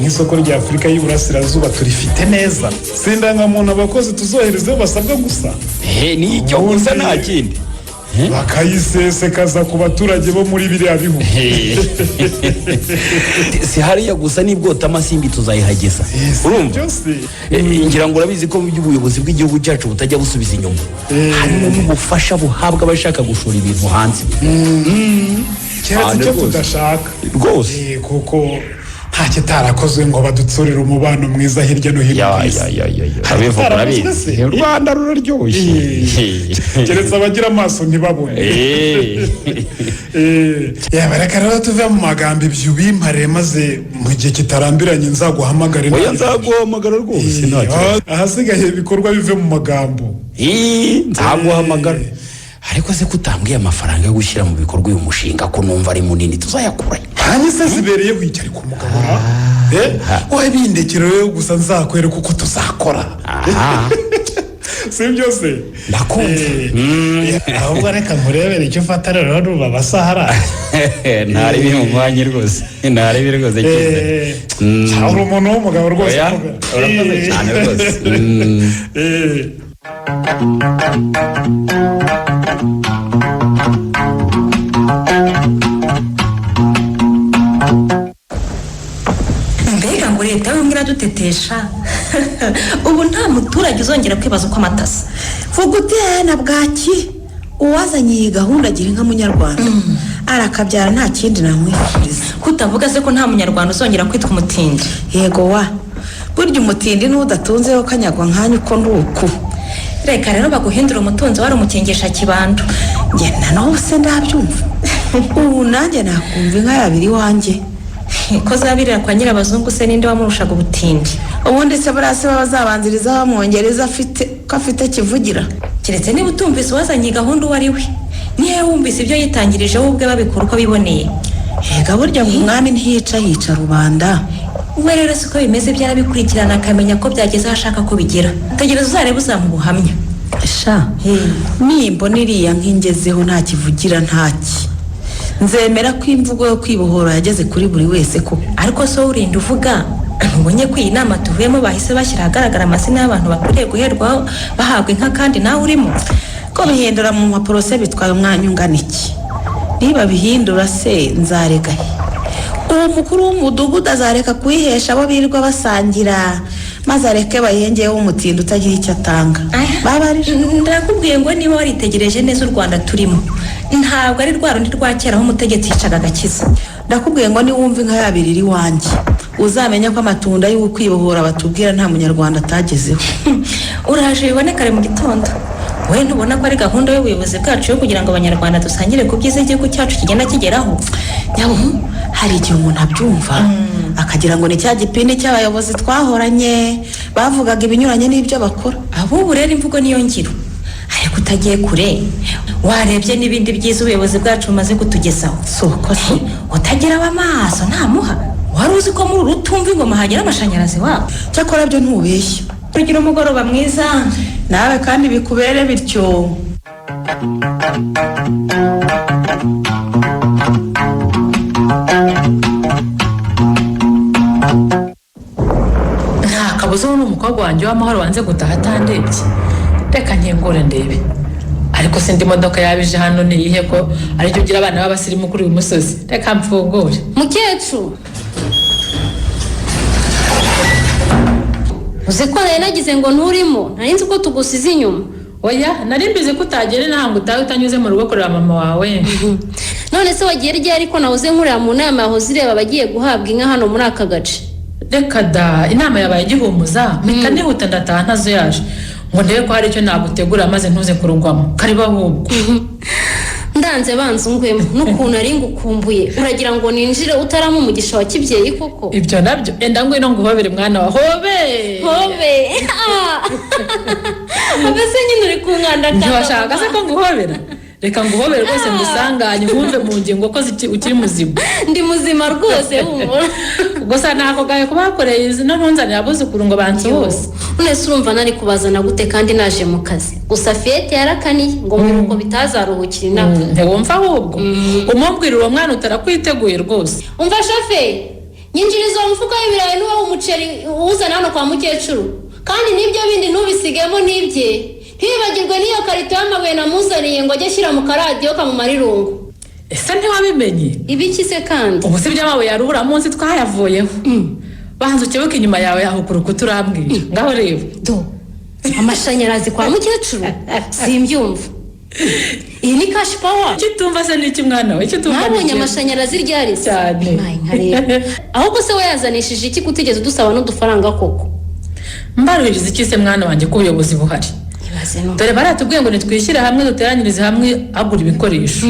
nk'isoko rya afurika y'uburasirazuba turifite neza. si indangamuntu abakozi tuzoherezeho basabwa gusa. nicyo gusa nta kindi. bakayisesekaza ku baturage bo muri biriya bihugu. si hariya gusa n'ibwota amasimbi tuzayihageza. urumva ngira ngo urabizi ko ubuyobozi bw'igihugu cyacu butajya busubiza inyuma. harimo n'ubufasha buhabwa abashaka gushora ibintu hanze. keretse icyo tudashaka rwose kuko nta kitarakozwe ngo badutsurire umubano mwiza hirya no hino ku isi. urabivuga urabizi u Rwanda ruraryoshye. keretse abagira amaso ntibabone. reka rero tuve mu magambo ibyo ubimpare maze mu gihe kitarambiranye nzaguhamagare. oya nzaguhamagara rwose. ahasigaye ibikorwa bive mu magambo. nzaguhamagara. ariko se kutambwiye amafaranga yo gushyira mu bikorwa uyu mushinga ko numva ari munini tuzayakurahe? hanyuma se zibereye wicara ku mugabo wowe bindekero yo gusa nzakwereka uko tuzakora. si byose ndakumva. ahubwo reka murebere icyo ufata rero ruba abasahara. ntari biri mu mwanya rwose. ntari biri rwose cyane. uri umuntu w'umugabo rwose. urakoze cyane rwose. kudutetesha ubu nta muturage uzongera kwibaza uko amatasa. vuga uti na bwaki uwazanye iyi gahunda agira inka munyarwanda arakabyara nta kindi namwifuriza. Kutavuga se ko nta munyarwanda uzongera kwitwa umutindi. Yego wa burya umutindi n'udatunzeho kanyagwa nkanya uko nduku. Reka rero baguhindura umutunzi wari umukengesha kibando. Njye naho se ndabyumva. Ubu nanjye nakumva inka yabiri wanjye. Ko zabirira kwa nyirabazungu se ninde wamurushaga ubutindi. Ubundi se burase bazabanziriza bamwongereza afite kivugira. Keretse niba utumvise uwazanye gahunda uwo ari we. Niyo wumvise ibyo yitangirije wowe ubwe babikora uko biboneye. Ega burya ngo umwami ntiyica yica rubanda. We rero siko bimeze byarabikurikirana akamenya ko byageze aho ashaka ko bigira. Tegereza uzarebe uzamubuhamya. Sha nimbona iriya nkingezeho nta kivugira ntaki. Nzemera ko imvugo yo kwibohora yageze kuri buri wese ko. Ariko so urinda uvuga ubonye ko iyi nama tuvuyemo bahise bashyira ahagaragara amazina y'abantu bakwiriye guherwaho bahabwa inka kandi nawe urimo. Ko bihindura mu mpapuro se bitwaye umwanya ungana iki? Niba bihindura se nzarega he? Uwo mukuru w'umudugudu azareka kuyihesha abo birirwa basangira maze areke bayengeyeho umutindi utagira icyo atanga. Ndakubwiye ngo niba waritegereje neza u Rwanda turimo ntabwo ari rwa rundi rwa kera aho umutegetsi yicaga agakiza. Ndakubwiye ngo niwumva inka yabiri iri wanjye uzamenya ko amatunda y'ukwibohora batubwira nta munyarwanda atagezeho. Uraje bibone kare mu gitondo. We ntubona ko ari gahunda y'ubuyobozi bwacu yo kugira ngo abanyarwanda dusangire ku byiza igihugu cyacu kigenda kigeraho. Nyabo hari igihe umuntu abyumva akagira ngo ni cya gipindi cy'abayobozi twahoranye bavugaga ibinyuranye n'ibyo bakora. Abubu rero imvugo niyo ngiro. Ariko utagiye kure warebye n'ibindi byiza ubuyobozi bwacu bumaze kutugezaho. Soko se utagira abamaso ntamuha. Wari uzi ko muri urutumva ingoma hagira amashanyarazi wabo. Cyakora byo ntubeshya. Tugira umugoroba mwiza nawe kandi bikubere bityo. Nta kabuza n'umukobwa wanjye w'amahoro wanze gutaha atandebye. Reka nkingure ndebe. Ariko sindi modoka yabije hano niyihe ko aricyo ugira abana b'abasirimu kuri uyu musozi. Reka mfungure. Mukecuru. Uzi ko nari nagize ngo nturimo, nari nzi ko tugusize inyuma. Oya, nari mbizi ko utagera ntabwo utahe utanyuze mu rugo kureba mama wawe. None se wagiye ryari ariko nawuze nkurira mu nama yahoze ireba abagiye guhabwa inka hano muri aka gace. Reka da, inama yabaye igihumuza, mpita nihuta ndataha ntazo yaje. Ngo ndebe ko hari icyo nagutegura maze ntuze kurungwamo. Kariba ahubwo. Ndanze banza ungwemo n'ukuntu ari ngukumbuye. Uragira ngo ninjire utarama umugisha wa kibyeyi koko. Ibyo nabyo enda ngwino nguhobere mwana wa hobe. Hobe. Abese nyine uri kunkanda kandi. Ntiwashaka se ko nguhobera? Reka nguhobere rwose ngusanganye nkumve mu ngingo ko ukiri muzima. Ndi muzima rwose humura. Gusa nako gaye kubakoreye izina ntunzanira abuzukuru ngo banze hose. Unese urumva nari kubazana gute kandi naje mu kazi. Gusa Fiete yarakaniye ngo muruko bitazaruhukira inama. Ntiwumva ahubwo. Umubwira uwo mwana utarakwiteguye rwose. Umva shafe. Nyinjiriza umufuka w'ibirayi n'uwo umuceri uzana hano kwa mukecuru. Kandi nibyo bindi nubisigemo nibye. Ntibagirwe niyo karito y'amabuye namuzaniye ngo ajye ashyira mu karadiyo kamumara irungu. Ese ntiwabimenye? Ibiki se kandi? Ubu si by'amabuye yaruhura munsi twayavuyeho. Banza ukebuke inyuma yawe aho ku rukuta urambwira. Ngaho reba. Do. Amashanyarazi kwa mukecuru simbyumva. Iyi ni cash power. Kitumva se n'iki mwana we? Kitumva. Nabonye amashanyarazi ryari cyane. Ahubwo se wayazanishije iki kutigeze dusaba n'udufaranga koko? Mbaruriza iki se mwana wanjye ko ubuyobozi buhari? Dore baratubwiye ngo nitwishyire hamwe duteranyirize hamwe agura ibikoresho.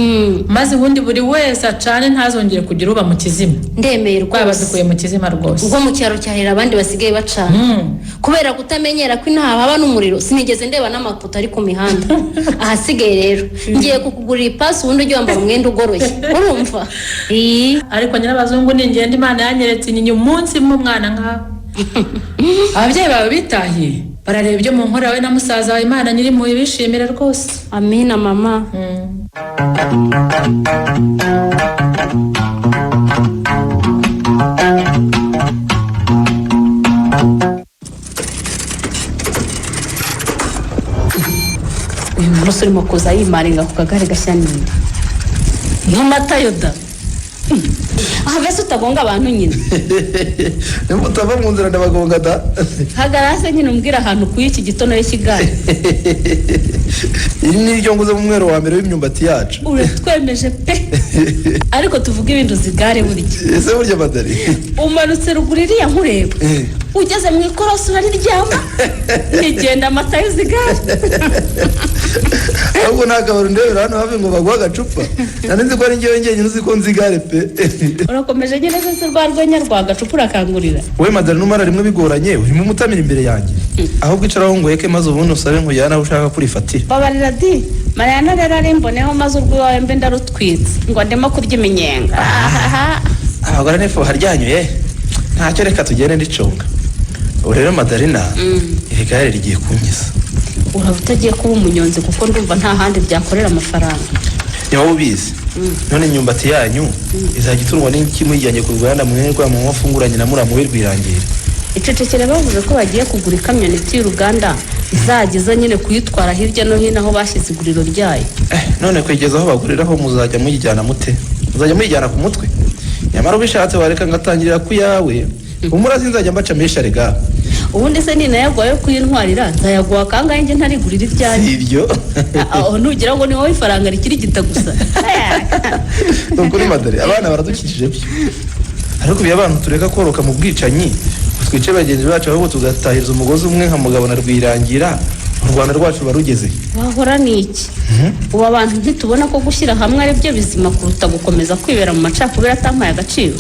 Maze ubundi buri wese acane ntazongere kugira uba mu kizima. Ndemeye rwose. Badukuye mu kizima rwose. Ubwo mu cyaro cyahera abandi basigaye bacana. Kubera kutamenyera ko inaha haba n'umuriro sinigeze ndeba n'amapoto ari ku mihanda. Ahasigaye rero ngiye kukugurira ipasi ubundi ujye wambara umwenda ugoroye. Urumva? Ariko nyirabazungu ni ngende Imana yanyeretse inyinya umunsi mu mwana nkawe. Ababyeyi bawe bitahiye barareba ibyo mu nkora we na musaza wawe Imana nyiri mu bishimira rwose. Amina mama. Uyu munsi urimo kuza yimaringa ku kagare gashya ninde? Nk'amata yoda. aha mbese utagonga abantu nyine nimba utava mu nzira ndabagonga da hagarase nyine umbwira ahantu kuye iki gitonoye cy'igare iri ni ryo nguze mu mwero wa mbere w'imyumbati yacu uratwemeje pe ariko tuvuga ibintu zigare burya ese burya madari umanutse ruguru iriya nkureba ugeze mu ikorosi urariryama nigenda amata y'izigare ahubwo nta kabaro ndebera hano hafi ngo baguha agacupa nzi ko ari njyewe njyenyine uzi ko nzigare pe urakomeje nyine se rwa rwenya rwa agacupa urakangurira wowe madari numara rimwe bigoranye urimo umutamira imbere yanjye ahubwo icaraho ngo yeke maze ubundi usabe ngo ujyane aho ushaka kurifatira babarira di Mariana rero ari mboneho maze urw'iwawe mbe ndarutwitse ngo ndimo kurya iminyenga abagore n'ifu haryanyuye ntacyo reka tugende ndicunga ubu rero madarina iri gare rigiye kunkiza uraba utagiye kuba umunyonzi kuko ndumva nta handi byakorera amafaranga niba ubizi none imyumbati yanyu izajya iturwa n'iki muyijyanye ku rwanda mwerwa mu mafunguranye na muramu we rwirangira icecekere bavuze ko bagiye kugura ikamyoneti y'uruganda izageza nyine kuyitwara hirya no hino aho bashyize iguriro ryayo none kwegeza aho baguriraho muzajya muyijyana mute muzajya muyijyana ku mutwe nyamara ubishatse wareka ngatangirira ku yawe umurazi nzajya mbaca mesha rega ubundi se ninayagwayo kuyintwarira nzayaguha kangahe njye ntarigurira ibyanyu sibyo aho nugira ngo ni wowe ifaranga rikirigita gusa nukuri madare abana baradukikije byo ariko ubu abantu tureka koroka mu bwicanyi twice bagenzi bacu ahubwo tugatahiriza umugozi umwe nka mugabo na rwirangira u Rwanda rwacu barugeze wahora niki ubu abantu ntitubona ko gushyira hamwe ari byo bizima kuruta gukomeza kwibera mu macakubiri atampaye agaciro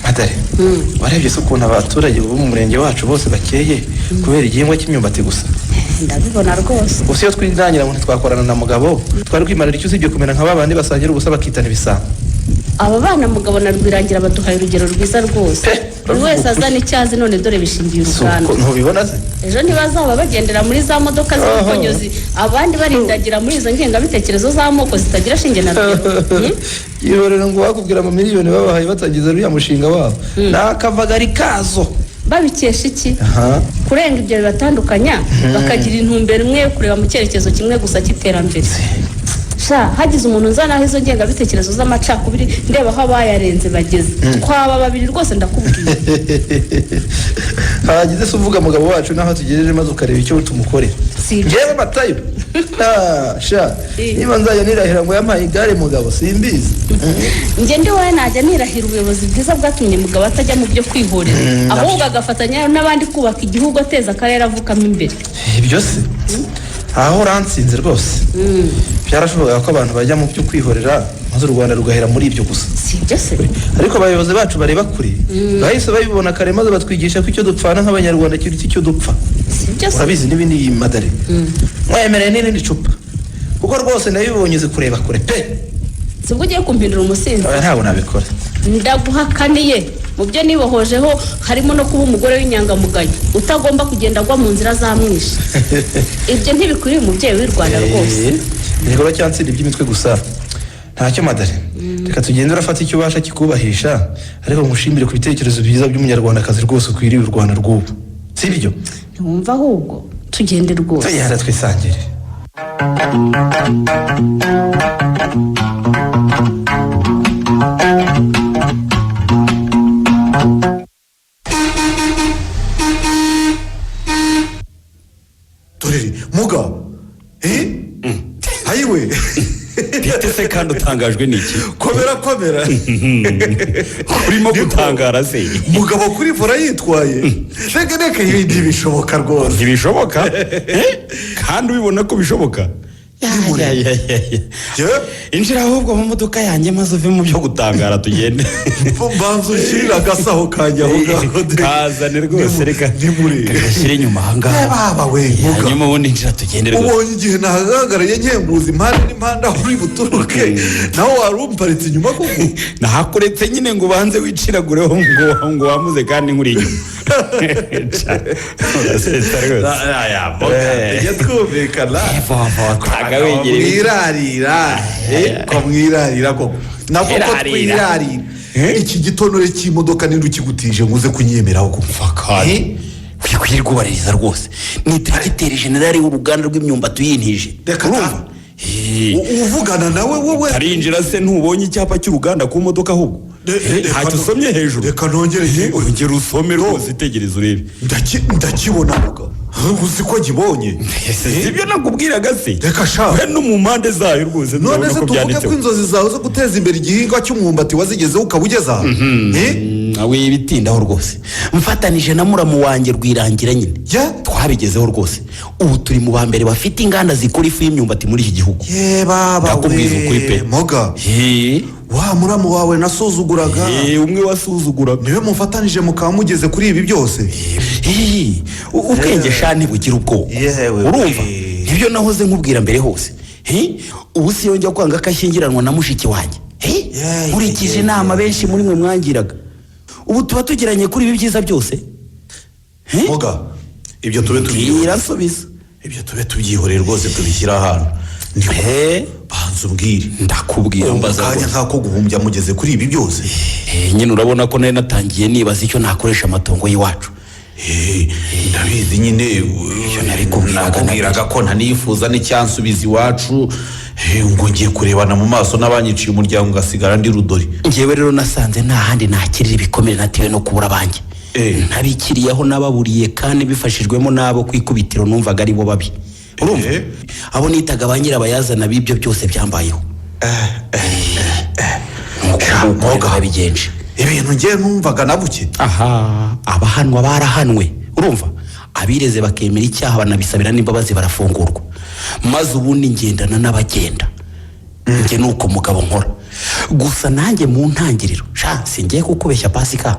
madare warebye se ukuntu abaturage bo mu murenge wacu bose bakeye kubera igihingwa cy'imyumbati gusa ndabibona rwose gusa iyo twirangira ngo ntitwakorana na mugabo twari kwimarira icyo usibye kumera nka babandi basangira ubusa bakitana ibisambo aba bana mugabo na rwirangira baduhaye urugero rwiza rwose buri wese azana icyazi none dore bishingiye uruganda ntubibona se ejo ntibazaba bagendera muri za modoka z'ubukonyozi abandi barindagira muri izo ngengabitekerezo z'amoko zitagira shinge na rugero yihorera ngo wakubwira amamiliyoni babahaye batangiza uriya mushinga wabo ni akavagari kazo babikesha iki kurenga ibyo bibatandukanya bakagira intumbero imwe yo kureba mu cyerekezo kimwe gusa cy'iterambere hagize umuntu uzanaho izo ngengabitekerezo z'amacakubiri ndeba aho abayarenze bageze twaba babiri rwose ndakubwiye hagize se uvuga mugabo wacu naho tugejeje maze ukareba icyo tumukorera njyewe matayo niba nzajya nirahira ngo yampaye igare mugabo simbizi njye ndi wowe najya nirahira ubuyobozi bwiza bwatumye mugabo atajya mu byo kwihorera ahubwo agafatanya n'abandi kubaka igihugu ateza akarere avukamo imbere ibyo se aho uransinze rwose byarashoboka ko abantu bajya mu byo kwihorera maze u Rwanda rugahera muri ibyo gusa sibyo se ariko abayobozi bacu bareba kure bahise babibona kare maze batwigisha ko icyo dupfana nk'abanyarwanda kiruta icyo dupfa urabizi n'ibindi madare mwemereye n'irindi cupa kuko rwose nabibonye uzi kureba kure pe sibwo ugiye kumpindura umusinzi ntabwo nabikora ndaguhakaniye mu byo nibohojeho harimo no kuba umugore w'inyangamugayo utagomba kugenda agwa mu nzira zamwishe ibyo ntibikwiriye umubyeyi w'u Rwanda rwose igikorwa cyansira iby'imitwe gusa ntacyo madare reka tugende urafata icyo ubasha kikubahisha ariko ngushimire ku bitekerezo byiza by'umunyarwandakazi rwose ukwiriye u Rwanda rw'ubu si byo ntiwumva ahubwo tugende rwose tuyahara twisangire muga ayiwe bite se kandi utangajwe n'iki komera urimo gutangara se mugabo kuri vora yitwaye reka ibindi bishoboka rwose ntibishoboka kandi ubibona ko bishoboka injira ahubwo mu modoka yanjye maze uve mu byo gutangara tugende banza ushyirira agasaho kanjye aho ngaho kazane rwose reka gashyire inyuma aha ngaha baba we hanyuma ubundi injira tugende rwose ubonye igihe nahagarariye nkenguza impande n'impande aho uri buturuke nawe wari umparitse inyuma koko nahakuretse nyine ngo ubanze wiciragureho ngo wamuze kandi nkuri inyuma tujya twumvikana mwirarira koko nako ko twirarira iki gitonore cy'imodoka ninde ukigutije nguze kunyemeraho kumva wirirwa ubaririza rwose ni diregiteri generali w'uruganda rw'imyumbati uyintije urumva uvugana nawe wowe tarinjira se ntubonye icyapa cy'uruganda ku modoka ahubwo ntacyo usomye hejuru reka nongere ongera usome rwose itegereza urebe ndakibona uzi ko gibonye sibyo nakubwiraga se reka sha we no mu mpande zayo rwose none se tuvuge ko inzozi zawe zo guteza imbere igihingwa cy'umwumbati wazigezeho ukaba ugeza nawe bitindaho rwose mfatanije na muramu wanjye Rwirangira nyine twabigezeho rwose ubu turi mu ba mbere bafite inganda zikora ifu y'imyumbati muri iki gihugu baba ndakubwiza ukuri pe moga wa muramu wawe nasuzuguraga umwe wasuzuguraga niwe mufatanije mukaba mugeze kuri ibi byose ubwenge shani bugira ubwoba urumva nibyo nahoze nkubwira mbere hose ubu si yongera kwanga ko ashyingiranwa na mushiki wanjye nkurikije inama benshi muri mwe mwangiraga ubu tuba tugiranye kuri ibi byiza byose moga ibyo tube tubyihoreye rwose tubishyira ahantu banza umbwire ndakubwira mbaza kanya nk'ako guhumbya mugeze kuri ibi byose nyine urabona ko nari natangiye nibaza icyo nakoresha amatongo y'iwacu ndabizi nyine nakubwiraga ko ntanifuza n'icyansubiza iwacu ngo ngiye kurebana mu maso n'abanyiciye umuryango ngasigara ndi rudori ngewe rero nasanze nta handi nakirira ibikomere natewe no kubura abanjye ntabikiriyeho nababuriye kandi bifashijwemo n'abo ku ikubitiro numvaga ari bo babi urumva abo nitaga ba nyirabayazana b'ibyo byose byambayeho nk'uko babigenje ibintu ngewe numvaga na buke abahanwa barahanwe urumva abireze bakemera icyaha banabisabira n'imbabazi barafungurwa maze ubundi ngendana n'abagenda njye nuko mugabo nkora gusa nanjye mu ntangiriro singiye kukubeshya Pasika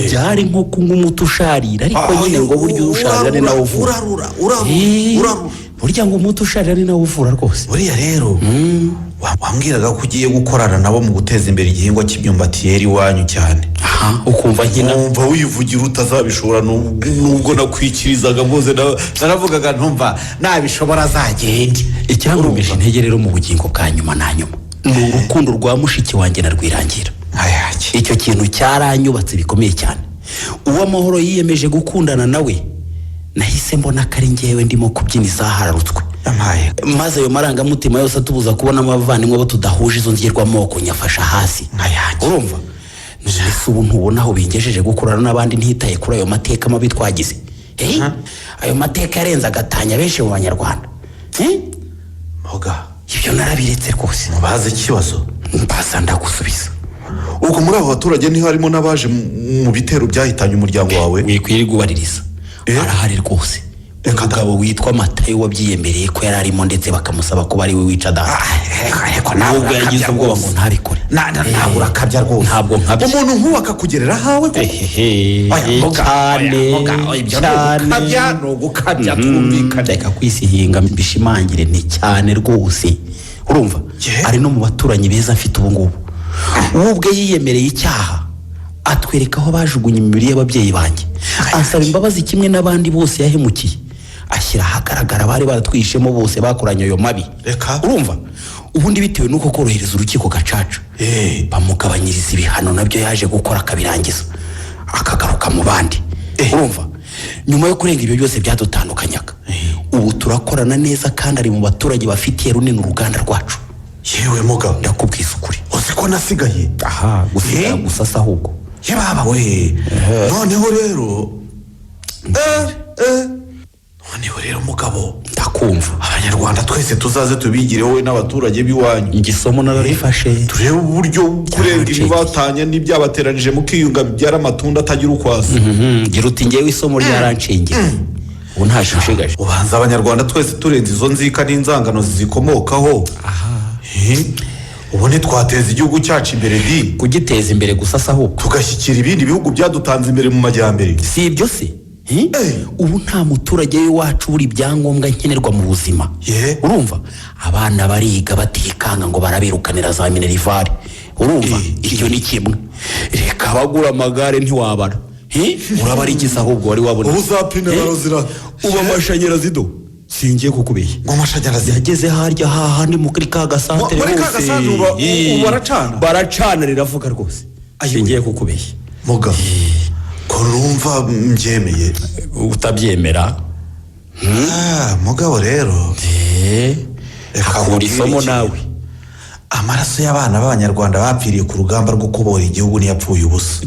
byari nko kunywa umuti usharira ariko nyine ngo burya usharira ni nawe uvura burya ngo umuti usharira ni nawe uvura rwose buriya rero wambwiraga ko ugiye gukorana nabo mu guteza imbere igihingwa cy'imyumbati yera iwanyu cyane ukumva nkina wumva wivugira utazabishobora nubwo nakwikirizaga mpuze naravugaga ntumva nabishobora azagende icyankomeje intege rero mu bugingo bwa nyuma na nyuma ni urukundo rwa mushiki wanjye na Rwirangira icyo kintu cyaranyubatse bikomeye cyane uw'amahoro yiyemeje gukundana nawe nahise mbona ko ari ngewe ndimo kubyina izahararutswe maze ayo marangamutima yose atubuza kubona abavandimwe bo tudahuje izo ngirwamoko nyafasha hasi urumva mbese ubu ntubona aho bingejeje gukorana n'abandi ntitaye kuri ayo mateka mabi twagize ayo mateka yarenze agatanya benshi mu banyarwanda moga ibyo narabiretse rwose mubaze ikibazo mbaza ndagusubiza ubwo muri abo baturage niho harimo n'abaje mu bitero byahitanye umuryango wawe wikwirirwa ubaririza arahari rwose umugabo witwa Matayo wabyiyemereye ko yari arimo ndetse bakamusaba ko bari we wica data nubwo yagize ubwoba ngo ntabikore ntabwo urakabya rwose ntabwo nkabya umuntu nk'uwo akakugerera hawe cyane ni ugukabya twumvikane reka kwisihinga mbishimangire ni cyane rwose urumva ari no mu baturanyi beza mfite ubu ngubu ubwe yiyemereye icyaha atwereka aho bajugunye imibiri y'ababyeyi banjye ansaba imbabazi kimwe n'abandi bose yahemukiye ashyira ahagaragara bari baratwishemo bose bakoranye ayo mabi urumva ubundi bitewe n'uko korohereza urukiko gacaca bamugabanyiriza ibihano nabyo yaje gukora akabirangiza akagaruka mu bandi urumva nyuma yo kurenga ibyo byose byadutandukanyaga ubu turakorana neza kandi ari mu baturage bafitiye runini uruganda rwacu yewe mugabo ndakubwiza ukuri uzi ko nasigaye gusigara gusasa ahubwo baba we noneho rero mugabo ndakumva abanyarwanda twese tuzaze tubigireho we n'abaturage b'iwanyu igisomo nararifashe turebe uburyo kurenga ibibatanya n'ibyabateranije mu kiyunga bibyara amatunda atagira ukwasa gira uti ngewe isomo ryarancengeye ubu ntacyo nshigaje ubanza abanyarwanda twese turenze izo nzika n'inzangano zizikomokaho ubu ntitwateza igihugu cyacu imbere kugiteza imbere gusa ahubwo tugashyikira ibindi bihugu byadutanze imbere mu majyambere si ibyo se ubu nta muturage w'iwacu buri ibyangombwa nkenerwa mu buzima urumva abana bariga batikanga ngo barabirukanira za minerivare urumva icyo ni kimwe reka abagura amagare ntiwabara urabarigiza ahubwo wari wabona ubu uzapine barozira ubu amashanyarazi do singiye kukubeshya ngo amashanyarazi yageze harya hahandi muri ka gasantere muri ka gasantere ubu baracana riravuga rwose singiye kukubeshya muga ko numva mbyemeye utabyemera mugabo rero akahura isomo nawe. Amaraso y'abana b'abanyarwanda bapfiriye ku rugamba rwo kubohora igihugu ntiyapfuye ubusa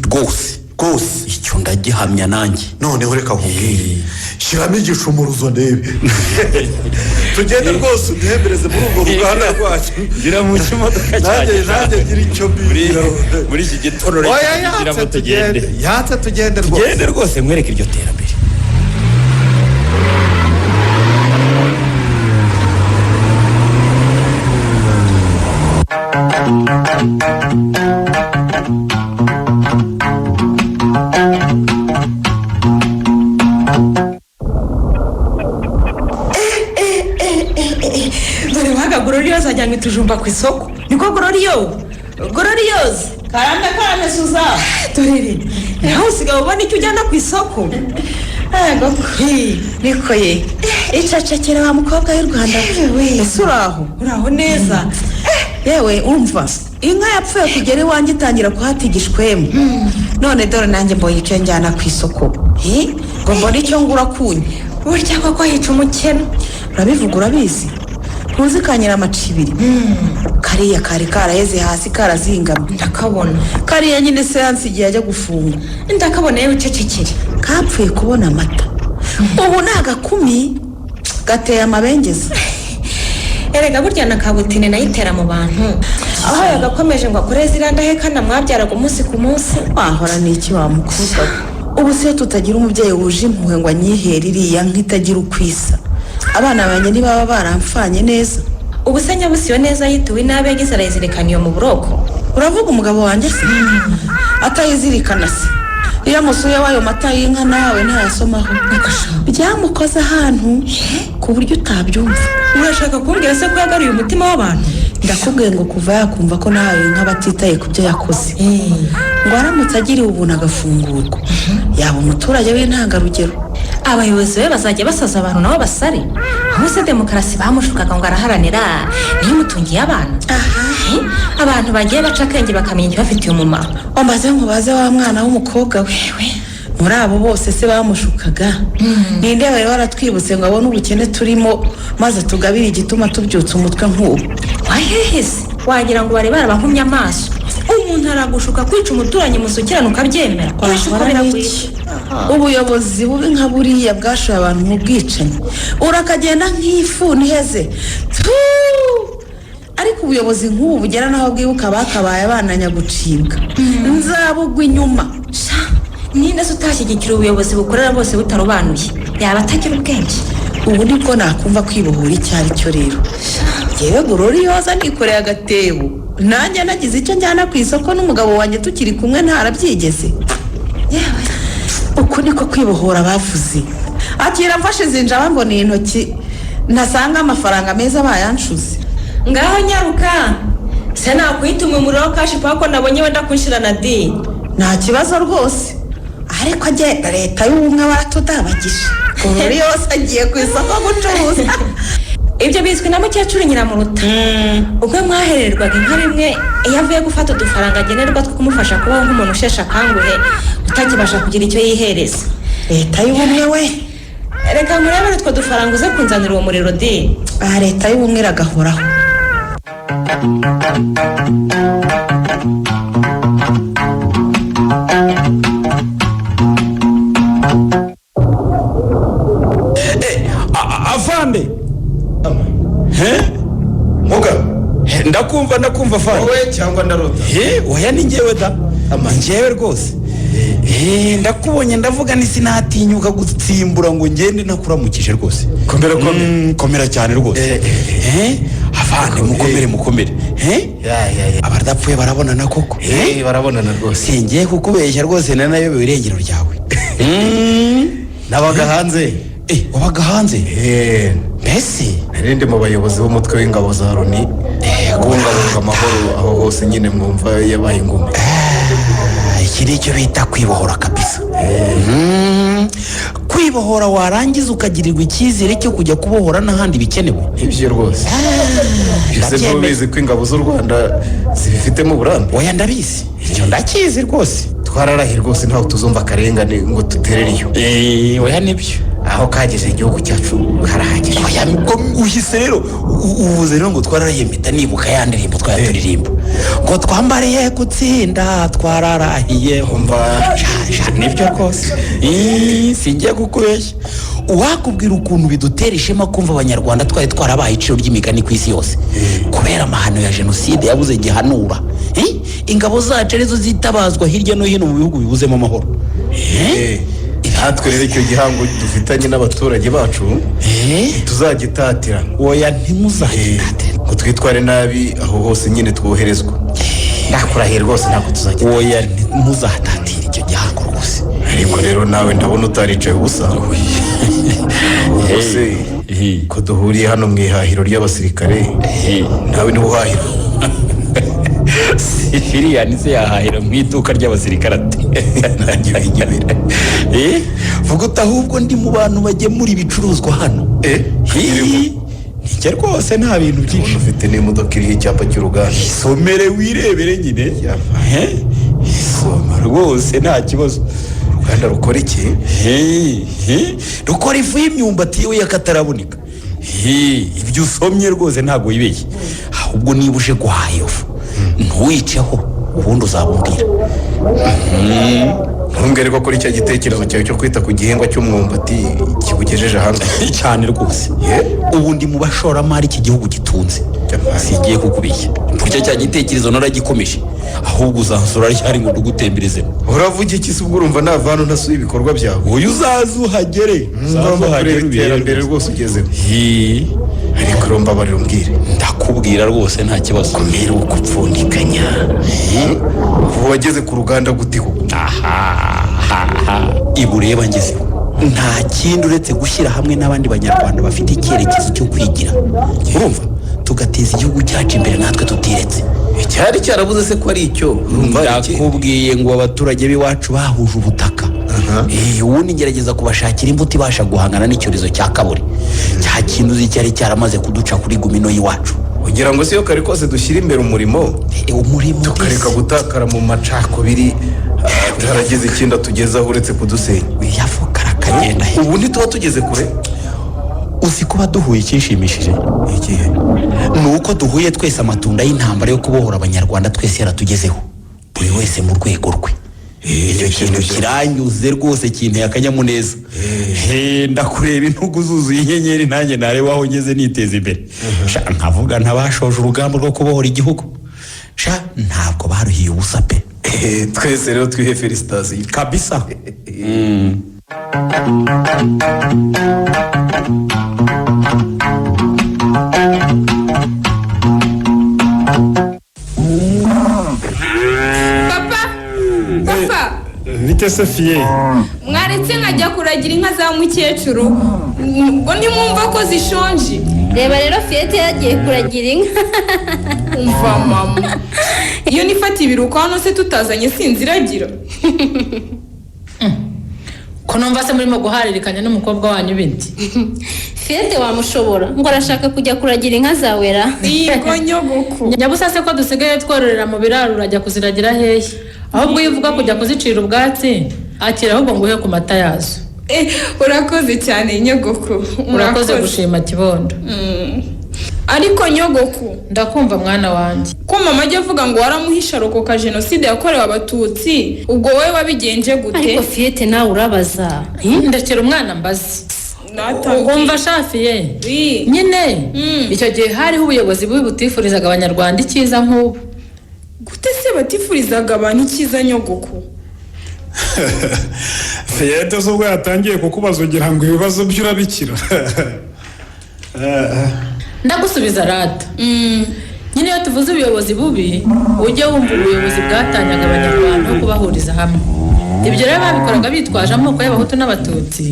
rwose icyo ndagihamya nanjye. noneho reka nkubwire shyiramo igicumuruzo ndebe tugende rwose uduhembereze muri urwo ruganda rwacu. gira mu kimodoka nanjye gira icyo mbwira muri iki gitondo gira ngo tugende. yatse tugende rwose. tugende rwose mwereke iryo terambere. dore waga gororiyoza ajyanye utujumba ku isoko. niko gororiyoza karame suza. dore nawe usigaye ubona icyo ujyana ku isoko. ego niko ye icacekera wa mukobwa w'u Rwanda. ese uraho neza? yewe umva inka yapfuye kugera iwanjye itangira kuhatigishwemo. none dore nanjye mbonye icyo njyana ku isoko. ngo mbone icyo ngura kunye. burya koko yica umukene. urabivuga urabizi ntuzi ka Nyiramacibiri. kariya kari karaheze hasi karazingamye. ndakabona kariya nyine seansi igihe ajya gufunga. ndakabona yewe ucecekere. kapfuye kubona amata. ubu ni agakumi gateye amabengeza. erega burya na kabutine nayo itera mu bantu. aho yagakomeje ngo akore ziriya ndahekana mwabyaraga umunsi ku munsi. wahora n'iki wa mukobwa we. ubu se tutagira umubyeyi wuje impuhwe ngo anyihere iriya nk'itagira uko isa. abana banjye ntibaba baramfanye neza. ubu se nyabusiyo neza yituwe inabi yagize arayizirikana iyo mu buroko. uravuga umugabo wanjye se atayizirikana se iyo amusuye w'ayo mata y'inka nawe ntayasomaho byamukoze ahantu ku buryo utabyumva. urashaka kumbwira se ko yagaruye umutima w'abantu? ndakubwiye ngo kuva yakumva ko nawe inka batitaye ku byo yakoze ngo aramutse agiriwe ubuntu agafungurwa yaba umuturage w'intangarugero. abayobozi be bazajya basaza abantu nabo basare. aho se demokarasi bamushukaga ngo araharanira niyo mutungiye abana. abantu bagiye baca akenge bakamenya ikibafitiye umumaro. wamaze nkubaze wa mwana w'umukobwa wewe muri abo bose se bamushukaga ninde wari waratwibutse ngo abone ubukene turimo maze tugabire igituma tubyutsa umutwe nk'ubu. wahehese wagira ngo bari barabankumye amaso. umuntu aragushuka kwica umuturanyi musukirana ukabyemera. ubuyobozi bubi nka buriya bwashoye abantu mu bwicanyi urakagenda nk'ifuni iheze. ariko ubuyobozi nk'ubu bugera naho bwibuka bakabaye abana nyagucibwa. nzabugwa inyuma. ninde se utashyigikira ubuyobozi bukorera bose butarobanuye yaba atagira ubwenge. ubu nibwo nakumva kwibohora icyo ari cyo rero. yewe gororiyoza nikoreye agatebo nanjye nagize icyo njyana ku isoko n'umugabo wanjye tukiri kumwe ntarabyigeze. yewe uku niko kwibohora bavuze. akira mfashe zinja bamboneye intoki ntasanga amafaranga meza bayanshuze. ngaho nyaruka se nakwituma umuriro wa kashi pako nabonye wenda kunshirana di. nta kibazo rwose ariko agenda leta y'ubumwe baratudabagisha. gororiyoza agiye ku isoko gucuruza. ibyo bizwi na mukecuru Nyiramuruta. ubwo mwahererwaga inka rimwe iyo avuye gufata udufaranga agenerwa two kumufasha kubaho nk'umuntu usheshe akanguhe utakibasha kugira icyo yihereza. leta y'ubumwe we reka nkurebere utwo dufaranga uze kunzanira uwo muriro di. aha leta y'ubumwe iragahoraho. afande muga ndakumva afande. wowe cyangwa ndarota? oya ni njyewe da. njyewe rwose. ndakubonye ndavuga ntisinatinyuka gutsimbura ngo ngende nakuramukije rwose. komera cyane rwose. afande mukomere. abadapfuye barabonana koko. barabonana rwose. singiye kukubeshya rwose nanayobewe irengero ryawe. nabaga hanze. wabaga hanze? mbese narindi mu bayobozi b'umutwe w'ingabo za Loni kubungabunga amahoro aho hose nyine mwumva yabaye ingumi. iki ni icyo bita kwibohora kabisa. kwibohora warangiza ukagirirwa icyizere cyo kujya kubohora n'ahandi bikenewe. ibyo rwose. ese ntubizi ko ingabo z'u Rwanda zibifitemo uburambe? oya ndabizi icyo ndakizi rwose. twararahiye rwose ntaho tuzumva akarengane ngo duterere iyo. oya nibyo aho kageze igihugu cyacu karahagije. oya uhise rero uvuze rero ngo twararahiye mpita nibuka ya ndirimbo twari turirimba ngo twambariye gutsinda twararahiye umva nibyo rwose singiye kukubeshya uwakubwira ukuntu bidutera ishema kumva abanyarwanda twari twarabaye iciro ry'imigani ku isi yose kubera amahano ya jenoside yabuze gihanura ingabo zacu arizo zitabazwa hirya no hino mu bihugu bibuzemo amahoro. natwe rero icyo gihango dufitanye n'abaturage bacu tuzagitatira. oya ntimuzagitatira ngo twitware nabi aho hose nyine twoherezwa. ndakurahiye rwose ntabwo tuzagitatira. oya ntimuzatatira icyo gihango rwose. ariko rero nawe ndabona utaricaye ubusa. rwose ko duhuriye hano mu ihahiro ry'abasirikare nawe niho uhahira. siriya nize yahahira mu iduka ry'abasirikare ati nanjye binyobera. vuga uti ahubwo ndi mu bantu bagemura ibicuruzwa hano. nijya rwose nta bintu byinshi. ufite n'imodoka iriho icyapa cy'uruganda. isomere wirebere nyine. isoma rwose nta kibazo. uruganda rukora iki? rukora ifu y'imyumbati yewe y'akataraboneka. ibyo usomye rwose ntabwo wibeshye ahubwo niba uje guhaha iyo fu ntuwiceho ubundi uzabubwira. ntumbwire ko kuri cya gitekerezo cyawe cyo kwita ku gihingwa cy'umwumbati kigugejeje hanze. cyane rwose ubu ndi mu bashoramari iki gihugu gitunze sigiye kukubeshya burya cya gitekerezo naragikomeje ahubwo uzansura ryari ngo ndugutemberezemo. uravuga iki se ubwo urumva nava hano ntasuye ibikorwa byawe? uyu uzaza uhagere iterambere rwose ugezeho. ariko urumva barira umbwire. ndakubwira rwose nta kibazo. kumira ukupfundikanya ubu wageze ku ruganda gute koko? ibu ureba ngezeho nta kindi uretse gushyira hamwe n'abandi banyarwanda bafite icyerekezo cyo kwigira urumva tugateza igihugu cyacu imbere natwe tutiretse. icyari cyarabuze se ko ari icyo? ndakubwiye ngo abaturage b'iwacu bahuje ubutaka. ubundi ngerageza kubashakira imbuto ibasha guhangana n'icyorezo cya kaburi cya kintu uzi cyari cyaramaze kuduca kuri gumino y'iwacu. ugira ngo siyo kare kose dushyira imbere umurimo tukareka gutakara mu macakubiri harageze ikindi atugezaho uretse kudusenya. wiyavugara akagenda ubu ntituba tugeze kure. uzi kuba duhuye icyishimishije igihe ni uko duhuye twese amatunda y'intambara yo kubohora abanyarwanda twese yaratugezeho buri wese mu rwego rwe. icyo kintu kiranyuze rwose kinteye akanyamuneza. ndakureba intugu zuzuye inyenyeri nanjye nareba aho ngeze niteza imbere. nkavuga ntabashoje urugamba rwo kubohora igihugu ntabwo baruhiye ubusa pe. twese rero twihe felicitasiyo kabisa. papa bite se fiye? mwaretse nkajya kuragira inka za mukecuru ngo nimwumva ko zishonje. reba rero fiyete yagiye kuragira inka. umva mama iyo nifata ibiruko hano se tutazanye sinziragira. ko numva se murimo guharirikanya n'umukobwa wanyu bindi. fiyete wamushobora ngo arashaka kujya kuragira inka zawe ra. yego nyogoko. nyabusa se ko dusigaye twororera mu biraro urajya kuziragira hehe? ahubwo iyo uvuga kujya kuzicira ubwatsi akira ahubwo nguhe ku mata yazo. urakoze cyane nyogoko. urakoze gushima kibondo. ariko nyogoko ndakumva mwana wanjye. ko mama ajya avuga ngo waramuhisha rokoka jenoside yakorewe abatutsi ubwo wowe wabigenje gute? ariko fiyete nawe urabaza. ndekera umwana mbazi. umva shafiye nyine icyo gihe hariho ubuyobozi bubi butifurizaga abanyarwanda icyiza nk'ubu. gute se batifurizaga abantu icyiza nyogoko? fiyete z'ubwo yatangiye kukubaza ugira ngo ibibazo byo urabikira. ndagusubiza rata. nyine iyo tuvuze ubuyobozi bubi ujye wumva ubuyobozi bwatanyaga abanyarwanda no kubahuriza hamwe. ibyo rero babikoraga bitwaje amoko y'abahutu n'abatutsi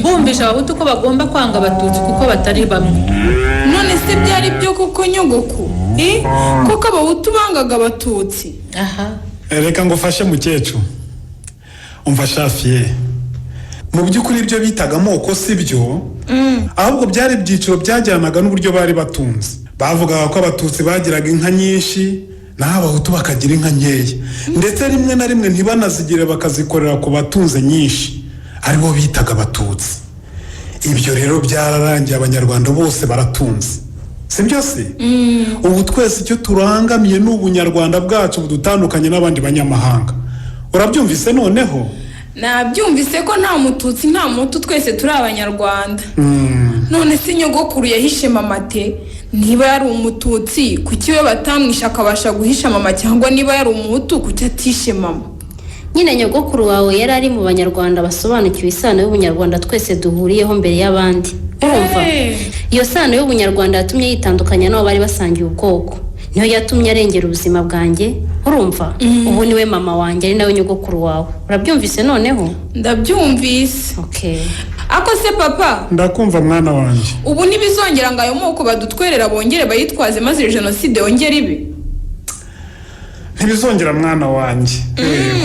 bumvisha abahutu ko bagomba kwanga abatutsi kuko batari bamwe. none se byari byo kuko nyogoko? kuko abahutu bangaga abatutsi? reka ngo ufashe mukecuru. umva shafiye mu by'ukuri ibyo bitaga amoko si byo ahubwo byari ibyiciro byajyanaga n'uburyo bari batunze. bavugaga ko abatutsi bagiraga inka nyinshi naho abahutu bakagira inka nkeya ndetse rimwe na rimwe ntibanazigire bakazikorera ku batunze nyinshi aribo bitaga abatutsi. ibyo rero byararangiye, abanyarwanda bose baratunze, si byo se? Ubu twese icyo turangamiye ni ubunyarwanda bwacu budutandukanye n'abandi banyamahanga. Urabyumvise noneho? Nabyumvise ko nta mututsi nta mutu, twese turi abanyarwanda. None se nyogokuru yahishe mama te? Niba yari umututsi kuki we batamwisha akabasha guhisha mama, cyangwa niba yari umuhutu kuki atishe mama? Nyine nyogokuru wawe yari ari mu banyarwanda basobanukiwe isano y'ubunyarwanda twese duhuriyeho mbere y'abandi. Urumva? Iyo sano y'ubunyarwanda yatumye yitandukanya n'abo bari basangiye ubwoko, niyo yatumye arengera ubuzima bwanjye. Urumva? Ubu niwe mama wanjye, ari nawe nyogokuru wawe. Urabyumvise noneho? Ndabyumvise. Okay. Ako se papa? Ndakumva mwana wanjye. Ubu nibizongera ngo ayo moko badutwerera bongere bayitwaze maze jenoside yongere ibi? Ntibizongera mwana wanjye.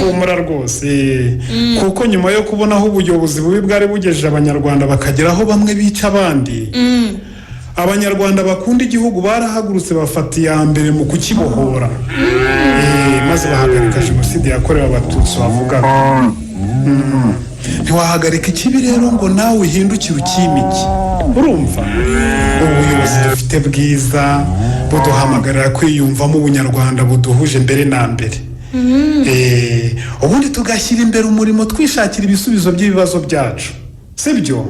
Humura rwose. Kuko nyuma yo kubona aho ubuyobozi bubi bwari bugejeje abanyarwanda bakageraho bamwe bica abandi, abanyarwanda bakunda igihugu barahagurutse bafata iya mbere mu kukibohora, maze bahagarika jenoside yakorewe abatutsi bavugaga. Ntiwahagarika ikibi rero ngo nawe uhindukire ukimike. Urumva? Ubuyobozi dufite bwiza buduhamagarira kwiyumvamo ubunyarwanda buduhuje mbere na mbere. Ubundi tugashyira imbere umurimo twishakira ibisubizo by'ibibazo byacu, sibyo?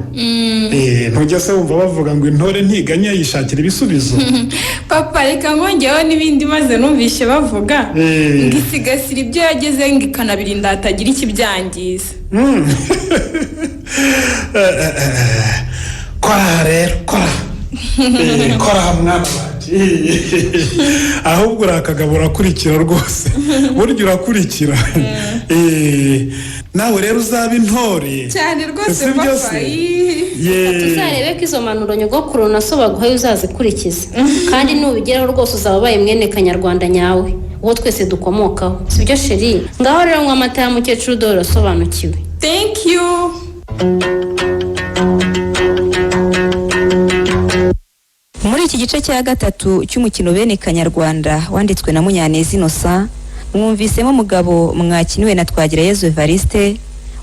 Ntujya se wumva bavuga ngo intore ntiganya yishakira ibisubizo? Papa reka nkongeho n'ibindi maze numvishe bavuga ngo isigasira ibyo yageze ngo ikanabirinda hatagira ikibyangiza. Kora rero, kora. Kora mwana wanjye. Ahubwo urakagabo urakurikira rwose. Burya urakurikira. Nawe rero uzaba intore cyane rwose papa. Tuzarebe ko izo manuro nyogokuru na so baguhaye uzazikurikiza, kandi nubigeraho rwose uzaba ubaye mwene kanyarwanda nyawe uwo twese dukomokaho, si byo sheri? Ngaho rero nywa amata ya mukecuru dore urasobanukiwe. Thank you. Muri iki gice cya gatatu cy'umukino bene kanyarwanda wanditswe na Munyaneza Innocent, mwumvisemo Mugabo mwakiniwe na Twagirayezu Evariste,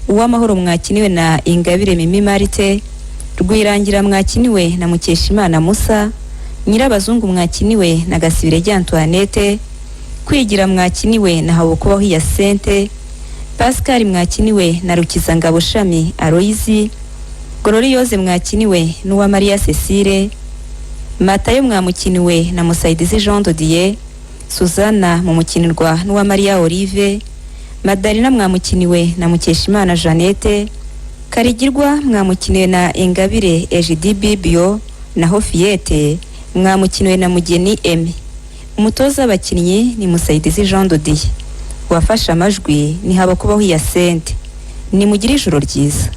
Uwamahoro mwakiniwe na Ingabire Mimi Marite, Rwirangira mwakiniwe na Mukeshimana Musa, Nyirabazungu mwakiniwe na Gasibirege Antoinette, Kwigira mwakiniwe na Habukubaho Hyacinthe, Pascal mwakiniwe na Rukizangabo Shami Aloyizi, Gloriose mwakiniwe n'uwa Maria Cecile, Matayo mwamukiniwe na Musaidizi Jean Dodier, Suzana mumukinirwa n'uwa Maria Olive, Madalina mwamukiniwe na Mukeshimana Jeannette, Karigirwa mwamukiniwe na Ingabire Egidi Bibio, naho Fiete mwamukiniwe na Mugeni Emi. Umutoza w'abakinnyi ni Musaidizi Jean Dodier, wafashe amajwi ni Habakubaho Hyacinthe. Nimugire ijoro ryiza.